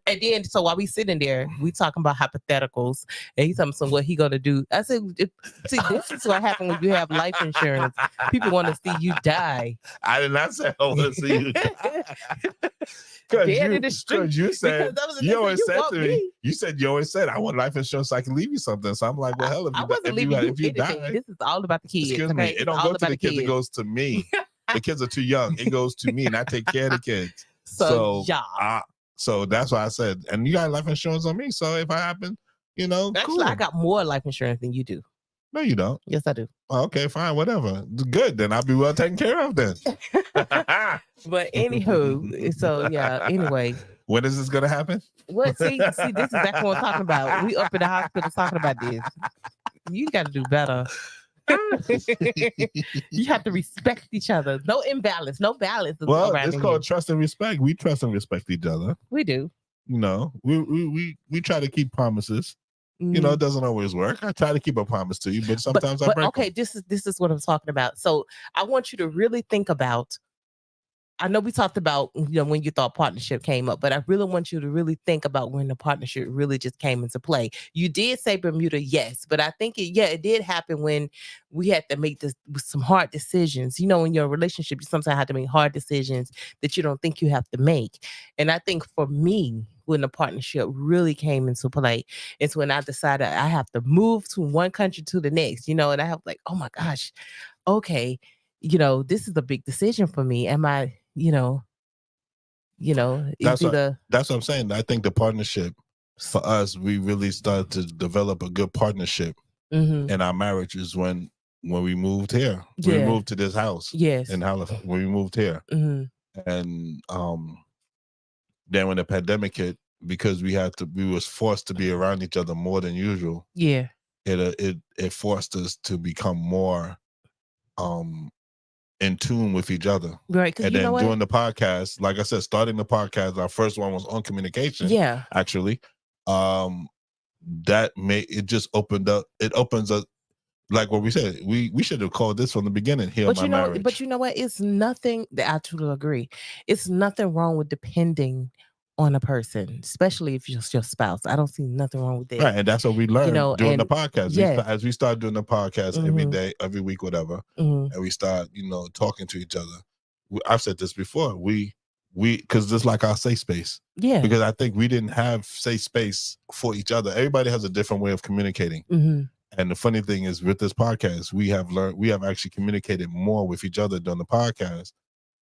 And then, so while we sitting there, we talking about hypotheticals, and he's talking about what he gonna do. I said, see, this is what happens when you have life insurance. People want to see you die. I did not say I want to see you die. Because you said, you always said to me, you always said, I want life insurance so I can leave you something. So I'm like, well, hell, if you die. This is all about the kids. Excuse me. It don't go to the kids. It goes to me. The kids are too young. It goes to me, and I take care of the kids. So that's why I said, and you got life insurance on me. So if I happen, Actually, cool. I got more life insurance than you do. No, you don't. Yes, I do. Oh, okay, fine, whatever. Good, then I'll be well taken care of then. But anywho, so yeah. Anyway, when is this gonna happen? What? See, this is exactly what I'm talking about. We up in the hospital talking about this. You got to do better. You have to respect each other. No imbalance, no balance. Well, it's called trust and respect. We trust and respect each other. We do. We try to keep promises. It doesn't always work. I try to keep a promise to you, but sometimes I break. Okay, this is what I'm talking about. So I want you to really think about. I know we talked about when you thought partnership came up, but I really want you to really think about when the partnership really just came into play. You did say Bermuda, yes, but I think it did happen when we had to make some hard decisions. In your relationship, you sometimes have to make hard decisions that you don't think you have to make. And I think for me, when the partnership really came into play, it's when I decided I have to move to one country to the next, and I have like, oh my gosh, okay, this is a big decision for me. Am I, that's what I'm saying. I think the partnership for us, we really started to develop a good partnership in our marriages when we moved here. We moved to this house in Halifax when we moved here. And then when the pandemic hit, because we was forced to be around each other more than usual. Yeah. It forced us to become more in tune with each other. Right. And then doing the podcast, like I said, starting the podcast, our first one was on communication. Yeah. Actually. It just opened up. It opens up, like what we said, we should have called this from the beginning. Marriage. But you know what? It's nothing that I totally agree. It's nothing wrong with depending on a person, especially if you're your spouse. I don't see nothing wrong with that. Right, and that's what we learned doing the podcast. Yes. As we start doing the podcast every day, every week, whatever, and we start, talking to each other. I've said this before. We because it's like our safe space. Yeah. Because I think we didn't have safe space for each other. Everybody has a different way of communicating. And the funny thing is, with this podcast, we have actually communicated more with each other during the podcast.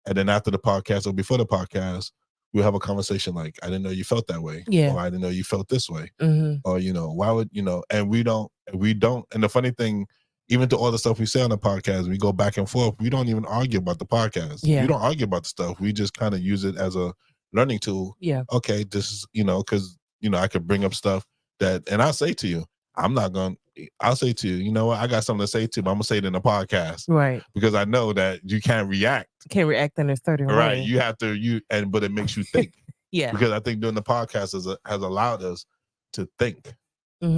And then after the podcast or before the podcast, we'll have a conversation like, I didn't know you felt that way. Yeah. Or I didn't know you felt this way. Or, why would, and we don't. And the funny thing, even to all the stuff we say on the podcast, we go back and forth. We don't even argue about the podcast. Yeah. We don't argue about the stuff. We just kind of use it as a learning tool. Yeah. Okay, this is, because, I could bring up stuff that, and I'll say to you, I'm not going, I'll say to you, you know what? I got something to say to you, but I'm gonna say it in the podcast, right? Because I know that you can't react. Can't react in a certain way, right? You have to but it makes you think. Yeah, Because I think doing the podcast has allowed us to think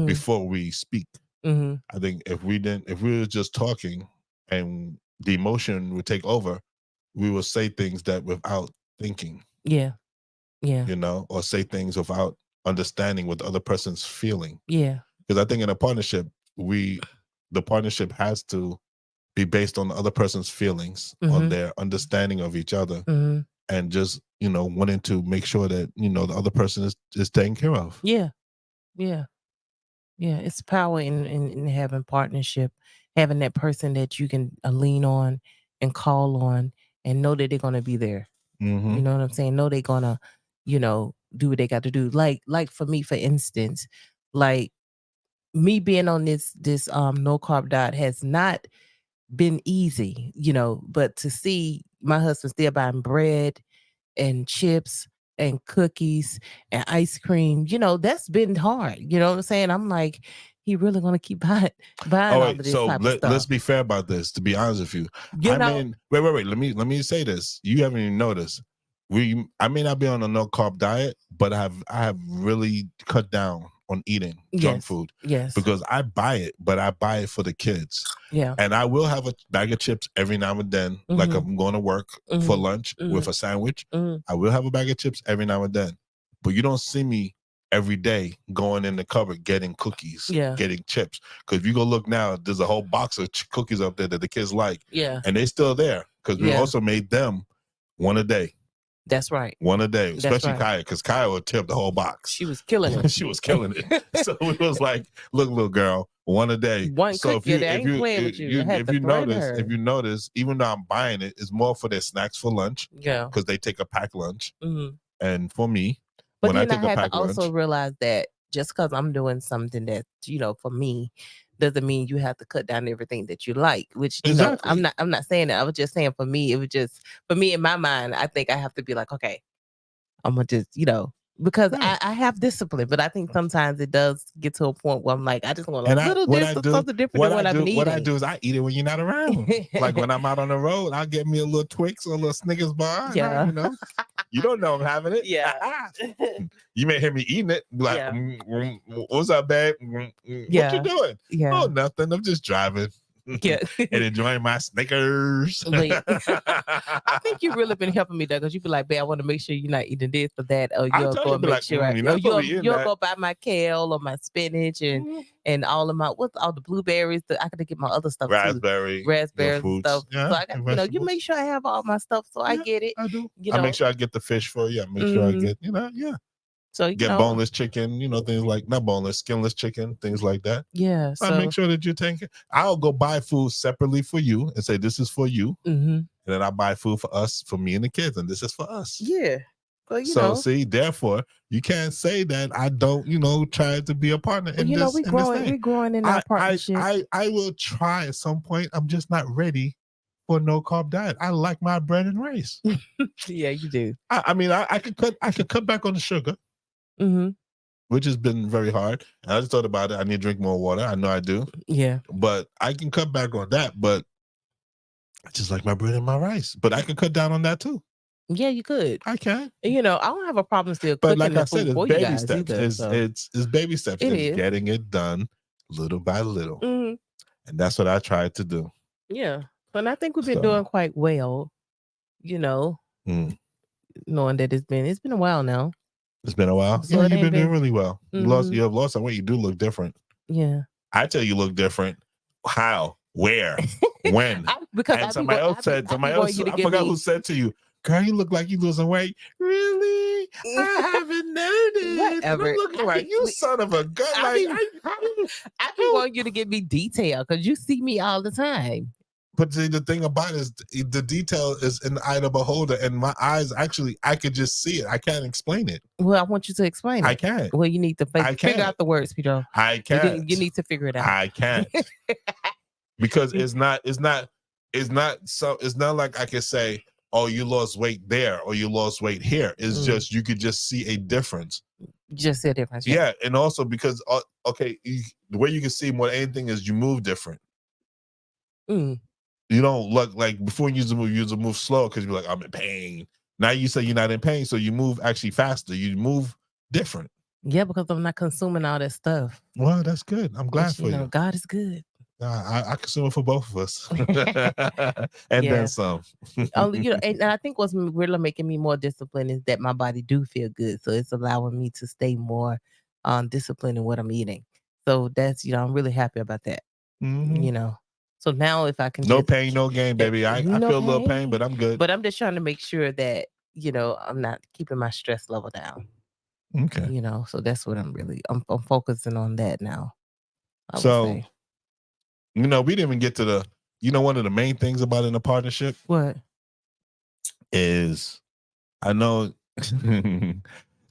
before we speak. I think if we were just talking and the emotion would take over, we will say things that without thinking. Yeah. You know, or say things without understanding what the other person's feeling. Yeah. Because I think in a partnership, the partnership has to be based on the other person's feelings, on their understanding of each other, and just, wanting to make sure that, the other person is taken care of. Yeah. Yeah. Yeah. It's power in having partnership, having that person that you can lean on and call on and know that they're going to be there. You know what I'm saying? Know they're going to, do what they got to do. Like for me, for instance, like me being on this no carb diet has not been easy, but to see my husband still buying bread and chips and cookies and ice cream, that's been hard. You know what I'm saying? I'm like, he really gonna keep buying all of this type of stuff. Let's be fair about this. To be honest with you, wait. Let me say this. You haven't even noticed. I may not be on a no carb diet, but I have really cut down on eating junk food. Yes. Because I buy it, but I buy it for the kids. Yeah. And I will have a bag of chips every now and then, like I'm going to work for lunch with a sandwich. I will have a bag of chips every now and then. But you don't see me every day going in the cupboard getting cookies, getting chips. Because if you go look now, there's a whole box of cookies up there that the kids like. Yeah. And they're still there because we also made them one a day. That's right. One a day, especially Kaya, because Kaya would tip the whole box. She was killing it. She was killing it. So it was like, look, little girl, one a day. One cookie a day. If you notice, even though I'm buying it, it's more for their snacks for lunch. Yeah. Because they take a packed lunch. And for me, but when I take a packed lunch, also realize that just because I'm doing something that, for me, doesn't mean you have to cut down everything that you like, which I'm not saying that. I was just saying for me, in my mind, I think I have to be like, okay, I'm gonna just, because I have discipline, but I think sometimes it does get to a point where I'm like, I just want something different than what I've been eating. What I do is I eat it when you're not around. Like when I'm out on the road, I'll get me a little Twix or a little Snickers bar. Yeah. You don't know I'm having it. Yeah. You may hear me eating it. Like, what's up, babe? What you doing? Yeah. Oh, nothing. I'm just driving. Yeah. And enjoying my Snickers. I think you've really been helping me though, because you be like, babe, I want to make sure you're not eating this or that, or you'll go and make sure you'll go buy my kale or my spinach and all of my all the blueberries. I gotta get my other stuff raspberries and stuff. Yeah, so I got, you make sure I have all my stuff, so I get it. I do. I make sure I get the fish for you. I make sure I get, So get boneless chicken, things like not boneless, skinless chicken, things like that. Yeah. So I make sure that you take it. I'll go buy food separately for you and say this is for you, and then I buy food for me and the kids, and this is for us. Yeah. Well, see, therefore, you can't say that I don't, try to be a partner in this. We're growing in our partnership. I will try at some point. I'm just not ready for a no carb diet. I like my bread and rice. Yeah, you do. I could cut back on the sugar. Which has been very hard. And I just thought about it. I need to drink more water. I know I do. Yeah. But I can cut back on that. But I just like my bread and my rice. But I can cut down on that too. Yeah, you could. I can. I don't have a problem still cooking. But like I said, it's baby steps. Either, it's baby steps. It's getting it done little by little. And that's what I tried to do. Yeah. And I think we've been doing quite well, knowing that it's been a while now. It's been a while. So you've been doing really well. You have lost some weight. You do look different. Yeah. I tell you look different. How? Where? When? Somebody else said, I forgot who said to you, girl, you look like you losing weight. Really? I haven't noticed. Whatever. I'm looking like you son of a gun. I be wanting you to give me detail because you see me all the time. But the thing about it is the detail is in the eye of the beholder, and my eyes actually, I could just see it. I can't explain it. Well, I want you to explain it. I can't. Well, you need to figure out the words, Pedro. I can't. You need to figure it out. I can't. Because it's not like I can say, oh, you lost weight there or you lost weight here. It's just, you could just see a difference. Just see a difference. Yeah, and also because the way you can see more than anything is you move different. You don't look like before you use a move slow because you're like, I'm in pain. Now you say you're not in pain, so you move actually faster. You move different. Yeah, because I'm not consuming all that stuff. Well, that's good. I'm glad for you. God is good. I consume it for both of us, and then some. And I think what's really making me more disciplined is that my body do feel good, so it's allowing me to stay more disciplined in what I'm eating. So that's I'm really happy about that. So now if I can no pain, no gain, baby. I feel a little pain, but I'm good. But I'm just trying to make sure that I'm not keeping my stress level down. Okay. So that's what I'm focusing on that now. I would say. We didn't even get to the, one of the main things about in a partnership. What? Is, I know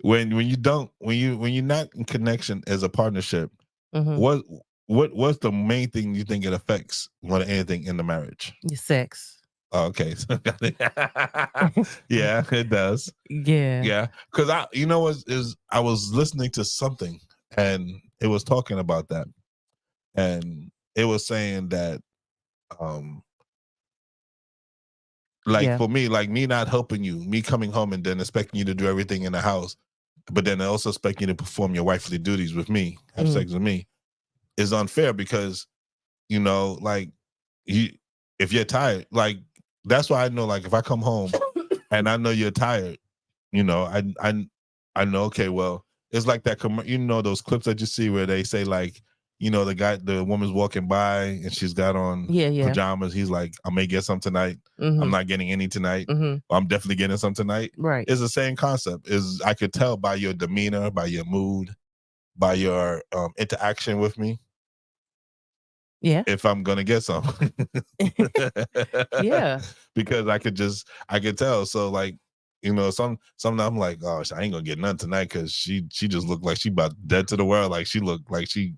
when you're not in connection as a partnership, what's the main thing you think it affects more than anything in the marriage? Your sex. Oh, okay. Yeah, it does. Yeah. Because I was listening to something and it was talking about that. And it was saying that for me, like me not helping you, me coming home and then expecting you to do everything in the house, but then also expecting you to perform your wifely duties with me, have sex with me, is unfair because, if you're tired, like that's why I know, like if I come home and I know you're tired, I know, okay, well, it's like that, those clips that you see where they say like, the woman's walking by and she's got on pajamas. He's like, I may get some tonight. I'm not getting any tonight. I'm definitely getting some tonight. Right. It's the same concept. I could tell by your demeanor, by your mood, by your interaction with me. Yeah. If I'm gonna get some. Yeah. Because I could tell. So like, some I'm like, oh, I ain't gonna get none tonight because she just looked like she about dead to the world. Like she looked like she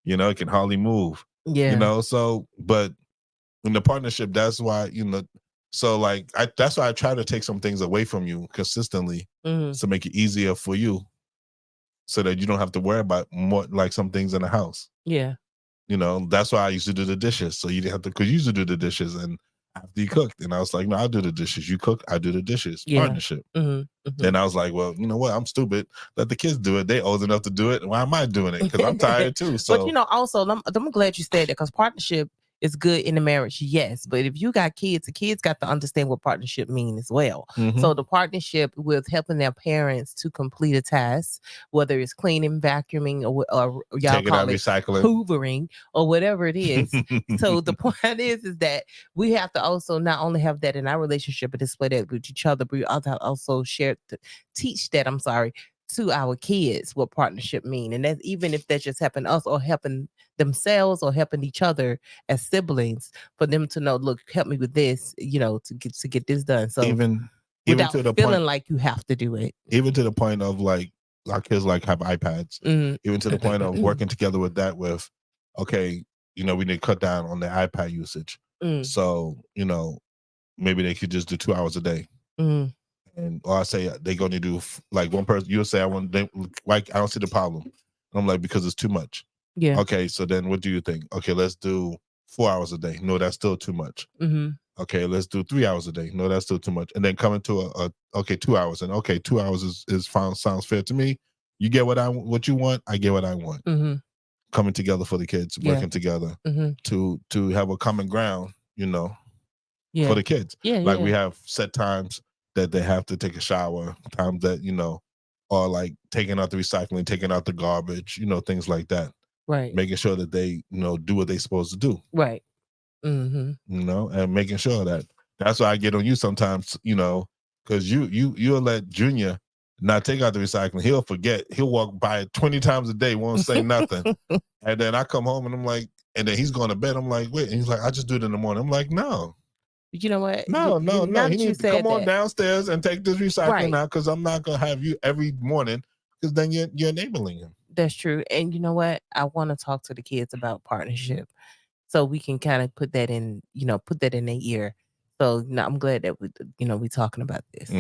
can hardly move. Yeah. So but in the partnership, that's why, so like that's why I try to take some things away from you consistently to make it easier for you so that you don't have to worry about more like some things in the house. Yeah. That's why I used to do the dishes. So you didn't have to, because you used to do the dishes and after you cooked. And I was like, no, I'll do the dishes. You cook, I do the dishes. Yeah. Partnership. And I was like, well, you know what? I'm stupid. Let the kids do it. They old enough to do it. Why am I doing it? Because I'm tired too. So, but also, I'm glad you said that because partnership is good in the marriage, yes. But if you got kids, the kids got to understand what partnership means as well. So the partnership with helping their parents to complete a task, whether it's cleaning, vacuuming, or y'all taking call out it recycling, hoovering, or whatever it is. So the point is that we have to also not only have that in our relationship, but display that with each other, but we also teach that, to our kids what partnership mean. And that's even if that's just helping us or helping themselves or helping each other as siblings, for them to know, look, help me with this, to get this done. So even without to the feeling point, like you have to do it. Even to the point of like our kids like have iPads. Even to the point of working together with that with, okay, we need to cut down on the iPad usage. So, maybe they could just do 2 hours a day. And or I say they're going to do like one person. You'll say I don't see the problem. I'm like, because it's too much. Yeah. Okay, so then what do you think? Okay, let's do 4 hours a day. No, that's still too much. Okay, let's do 3 hours a day. No, that's still too much. And then coming to okay, 2 hours. And okay, 2 hours is fine, sounds fair to me. You get what you want. I get what I want. Coming together for the kids, working together to have a common ground, for the kids. Like we have set times that they have to take a shower, times that, or like taking out the recycling, taking out the garbage, things like that. Right. Making sure that they, do what they're supposed to do. Right. And making sure that's why I get on you sometimes, because you'll let Junior not take out the recycling. He'll forget. He'll walk by it 20 times a day, won't say nothing. And then I come home and I'm like, and then he's going to bed. I'm like, wait. And he's like, I just do it in the morning. I'm like, no. You know what? No. He needs to come on downstairs and take this recycling out, because I'm not going to have you every morning, because then you're enabling him. That's true. And you know what? I want to talk to the kids about partnership, so we can kind of put that in, put that in their ear. So I'm glad that we talking about this.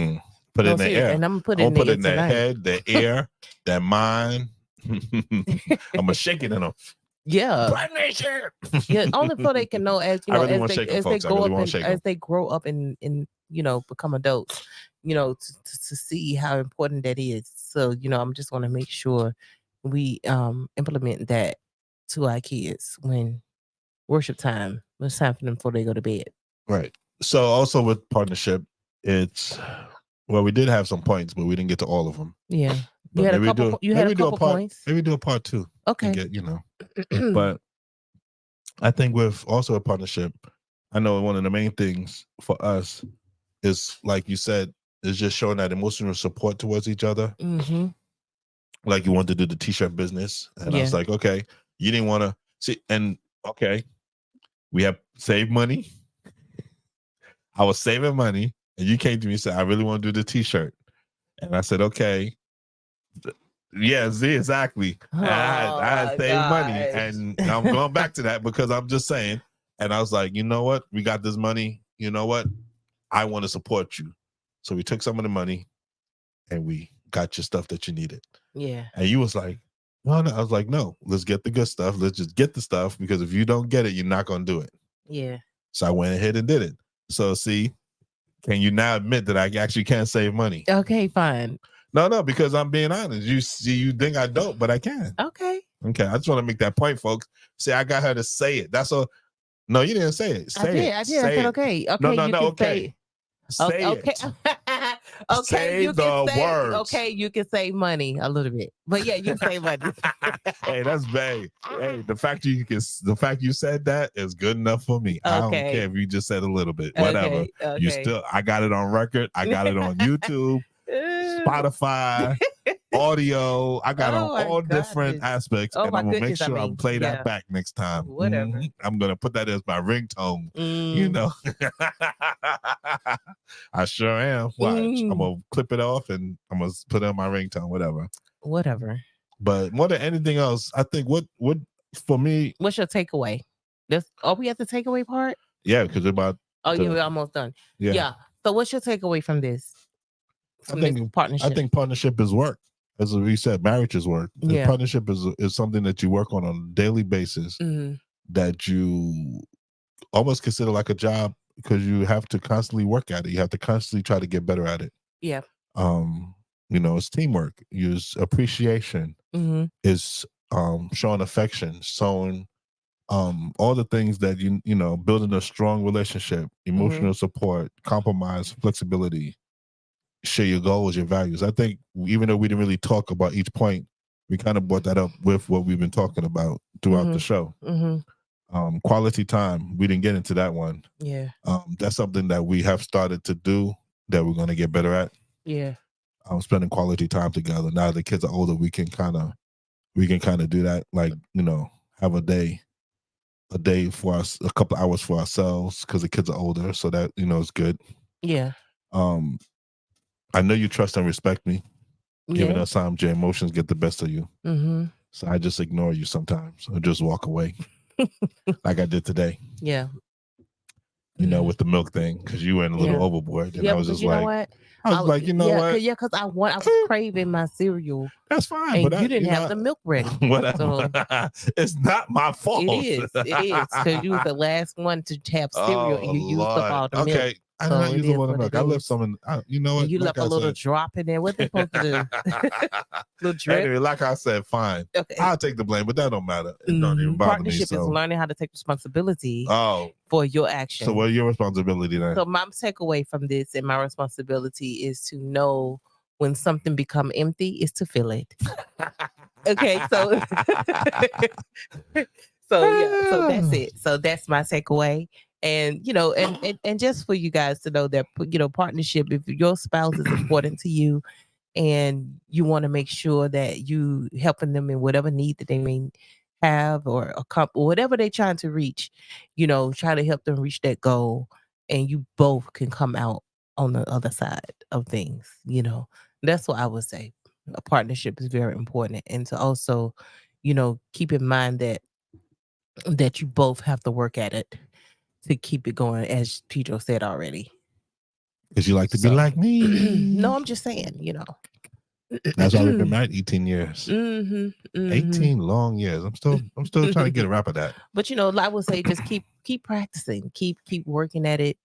Put it in the air. And I'm I'm gonna put it in their head, their ear, their mind. I'm gonna shake it in them. Yeah. Black Nation. Yeah, only so they can know as you know, I really as they grow up and as they grow up and you know become adults, you know, to see how important that is. So, you know, I'm just want to make sure we implement that to our kids when worship time, when it's time for them before they go to bed. Right. So also with partnership, it's well, we did have some points, but we didn't get to all of them. Yeah. You had a couple. You had a couple points. Maybe do a part 2. Okay. Get, you know, but I think with also a partnership, I know one of the main things for us is, like you said, is just showing that emotional support towards each other. Mm-hmm. Like you wanted to do the t-shirt business, and I was like, okay, you didn't want to see, and okay, we have saved money. I was saving money, and you came to me and said, I really want to do the t-shirt, and I said, okay. Yeah, see, exactly. I had saved money, and I'm going back to that because I'm just saying. And I was like, you know what? We got this money. You know what? I want to support you. So we took some of the money, and we got your stuff that you needed. Yeah. And you was like, no. I was like, no, let's get the good stuff. Let's just get the stuff, because if you don't get it, you're not going to do it. Yeah. So I went ahead and did it. So see, can you now admit that I actually can't save money? Okay, fine. No, because I'm being honest. You think I don't, but I can. Okay. I just want to make that point, folks. See, I got her to say it. That's all. No, you didn't say it. Say it. I did. I said okay. Okay. No. Okay. Say okay. it. Okay. Say you the can say, words. Okay, you can save money a little bit, but yeah, you can save money. Hey, that's vague. Hey, the fact you said that is good enough for me. Okay. I don't care if you just said a little bit. Whatever. Okay. You still. I got it on record. I got it on YouTube, Spotify. Audio, I got on all different aspects, and I'm gonna make sure I play that back next time. Whatever. Mm-hmm. I'm gonna put that as my ringtone. You know, I sure am. Watch, I'm gonna clip it off and I'm gonna put it on my ringtone. Whatever. But more than anything else, I think what for me. What's your takeaway? Are we at the takeaway part? Yeah, because we're about. We're almost done. Yeah. So what's your takeaway from this? I think partnership is work. As we said, marriage is work. Yeah. Partnership is something that you work on a daily basis, that you almost consider like a job, because you have to constantly work at it. You have to constantly try to get better at it. Yeah. You know, it's teamwork. It's appreciation. It's showing affection, showing all the things that you know, building a strong relationship, emotional support, compromise, flexibility. Share your goals, your values. I think even though we didn't really talk about each point, we kind of brought that up with what we've been talking about throughout the show. Quality time, we didn't get into that one. Yeah. That's something that we have started to do, that we're going to get better at. Yeah. Spending quality time together. Now the kids are older, we can kind of do that. Like, you know, have a day for us, a couple hours for ourselves, because the kids are older, so that, you know, is good. Yeah. I know you trust and respect me. Even though sometimes your emotions get the best of you. So I just ignore you sometimes, or just walk away. Like I did today. Yeah. You know, with the milk thing, because you went a little overboard. And I was just like, what? I was like, you know what? Yeah, because I was craving my cereal. That's fine. And you didn't have the milk ready. Whatever. So, it's not my fault. It is. Because you was the last one to have cereal, and you used up all the milk. Okay. I don't use a lot of milk. I left some in, you know what? And you left a little drop in there. What they supposed to do? Little drip. Anyway, like I said, fine. Okay. I'll take the blame, but that don't matter. It don't even bother me. Partnership is learning how to take responsibility for your actions. So what's your responsibility then? So my takeaway from this, and my responsibility, is to know when something become empty is to fill it. Okay, so so that's it. So that's my takeaway. And, you know, and just for you guys to know that, you know, partnership, if your spouse is important to you and you want to make sure that you helping them in whatever need that they may have, or whatever they're trying to reach, you know, try to help them reach that goal, and you both can come out on the other side of things. You know, that's what I would say. A partnership is very important. And to also, you know, keep in mind that you both have to work at it to keep it going, as Pedro said already. Because you like to be like me. No, I'm just saying, you know. That's why we've been married 18 years. 18 long years. I'm still trying to get a wrap of that. But you know, I would say just keep practicing, keep working at it,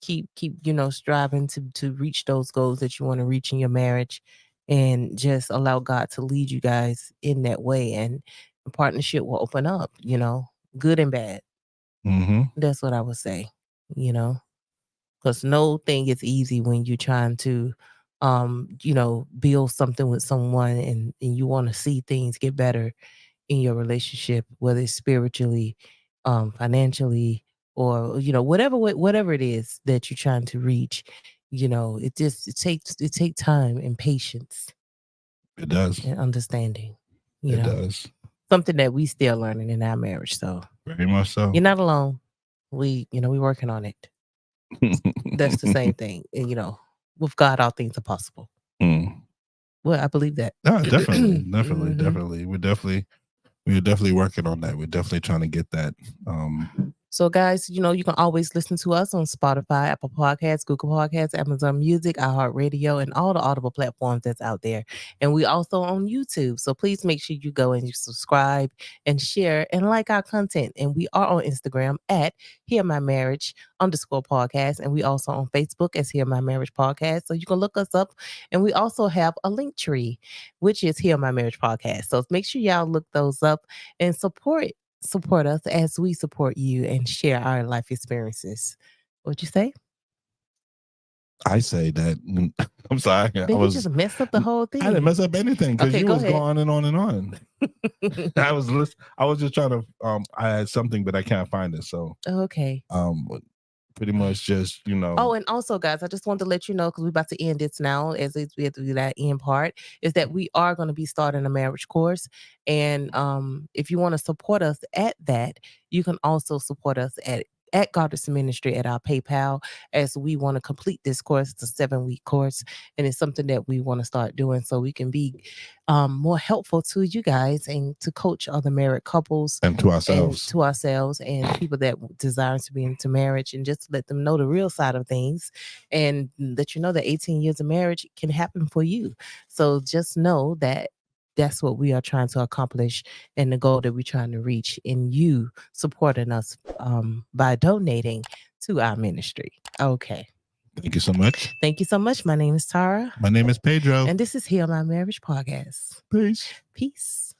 keep you know, striving to reach those goals that you want to reach in your marriage, and just allow God to lead you guys in that way, and the partnership will open up, you know, good and bad. That's what I would say, you know, because no thing is easy when you're trying to you know, build something with someone, and you want to see things get better in your relationship, whether it's spiritually, financially, or you know, whatever it is that you're trying to reach. You know, it takes time and patience. It does. And understanding. It does. Something that we still learning in our marriage. So very much so. You're not alone. We working on it. That's the same thing. And you know, with God, all things are possible. Well, I believe that. No, definitely. We're definitely working on that. We're definitely trying to get that. So, guys, you know, you can always listen to us on Spotify, Apple Podcasts, Google Podcasts, Amazon Music, iHeartRadio, and all the Audible platforms that's out there. And we also on YouTube. So please make sure you go and you subscribe and share and like our content. And we are on Instagram at Hear My Marriage _podcast. And we also on Facebook as Hear My Marriage Podcast. So you can look us up. And we also have a link tree, which is Hear My Marriage Podcast. So make sure y'all look those up and support us as we support you and share our life experiences. What'd you say? I say that. I'm sorry. Did you just mess up the whole thing? I didn't mess up anything because you was going on and on and on. I was just trying to. I had something, but I can't find it. So okay. Pretty much just, you know. Oh, and also, guys, I just wanted to let you know, because we're about to end this now, as we have to do that end part, is that we are going to be starting a marriage course. And if you want to support us at that, you can also support us at Goddess Ministry at our PayPal, as we want to complete this course. It's a 7-week course, and it's something that we want to start doing so we can be more helpful to you guys and to coach other married couples and to ourselves and people that desire to be into marriage, and just let them know the real side of things, and that you know that 18 years of marriage can happen for you. So just know that that's what we are trying to accomplish, and the goal that we're trying to reach, in you supporting us by donating to our ministry. Okay. Thank you so much. Thank you so much. My name is Tara. My name is Pedro. And this is Heal My Marriage Podcast. Peace. Peace.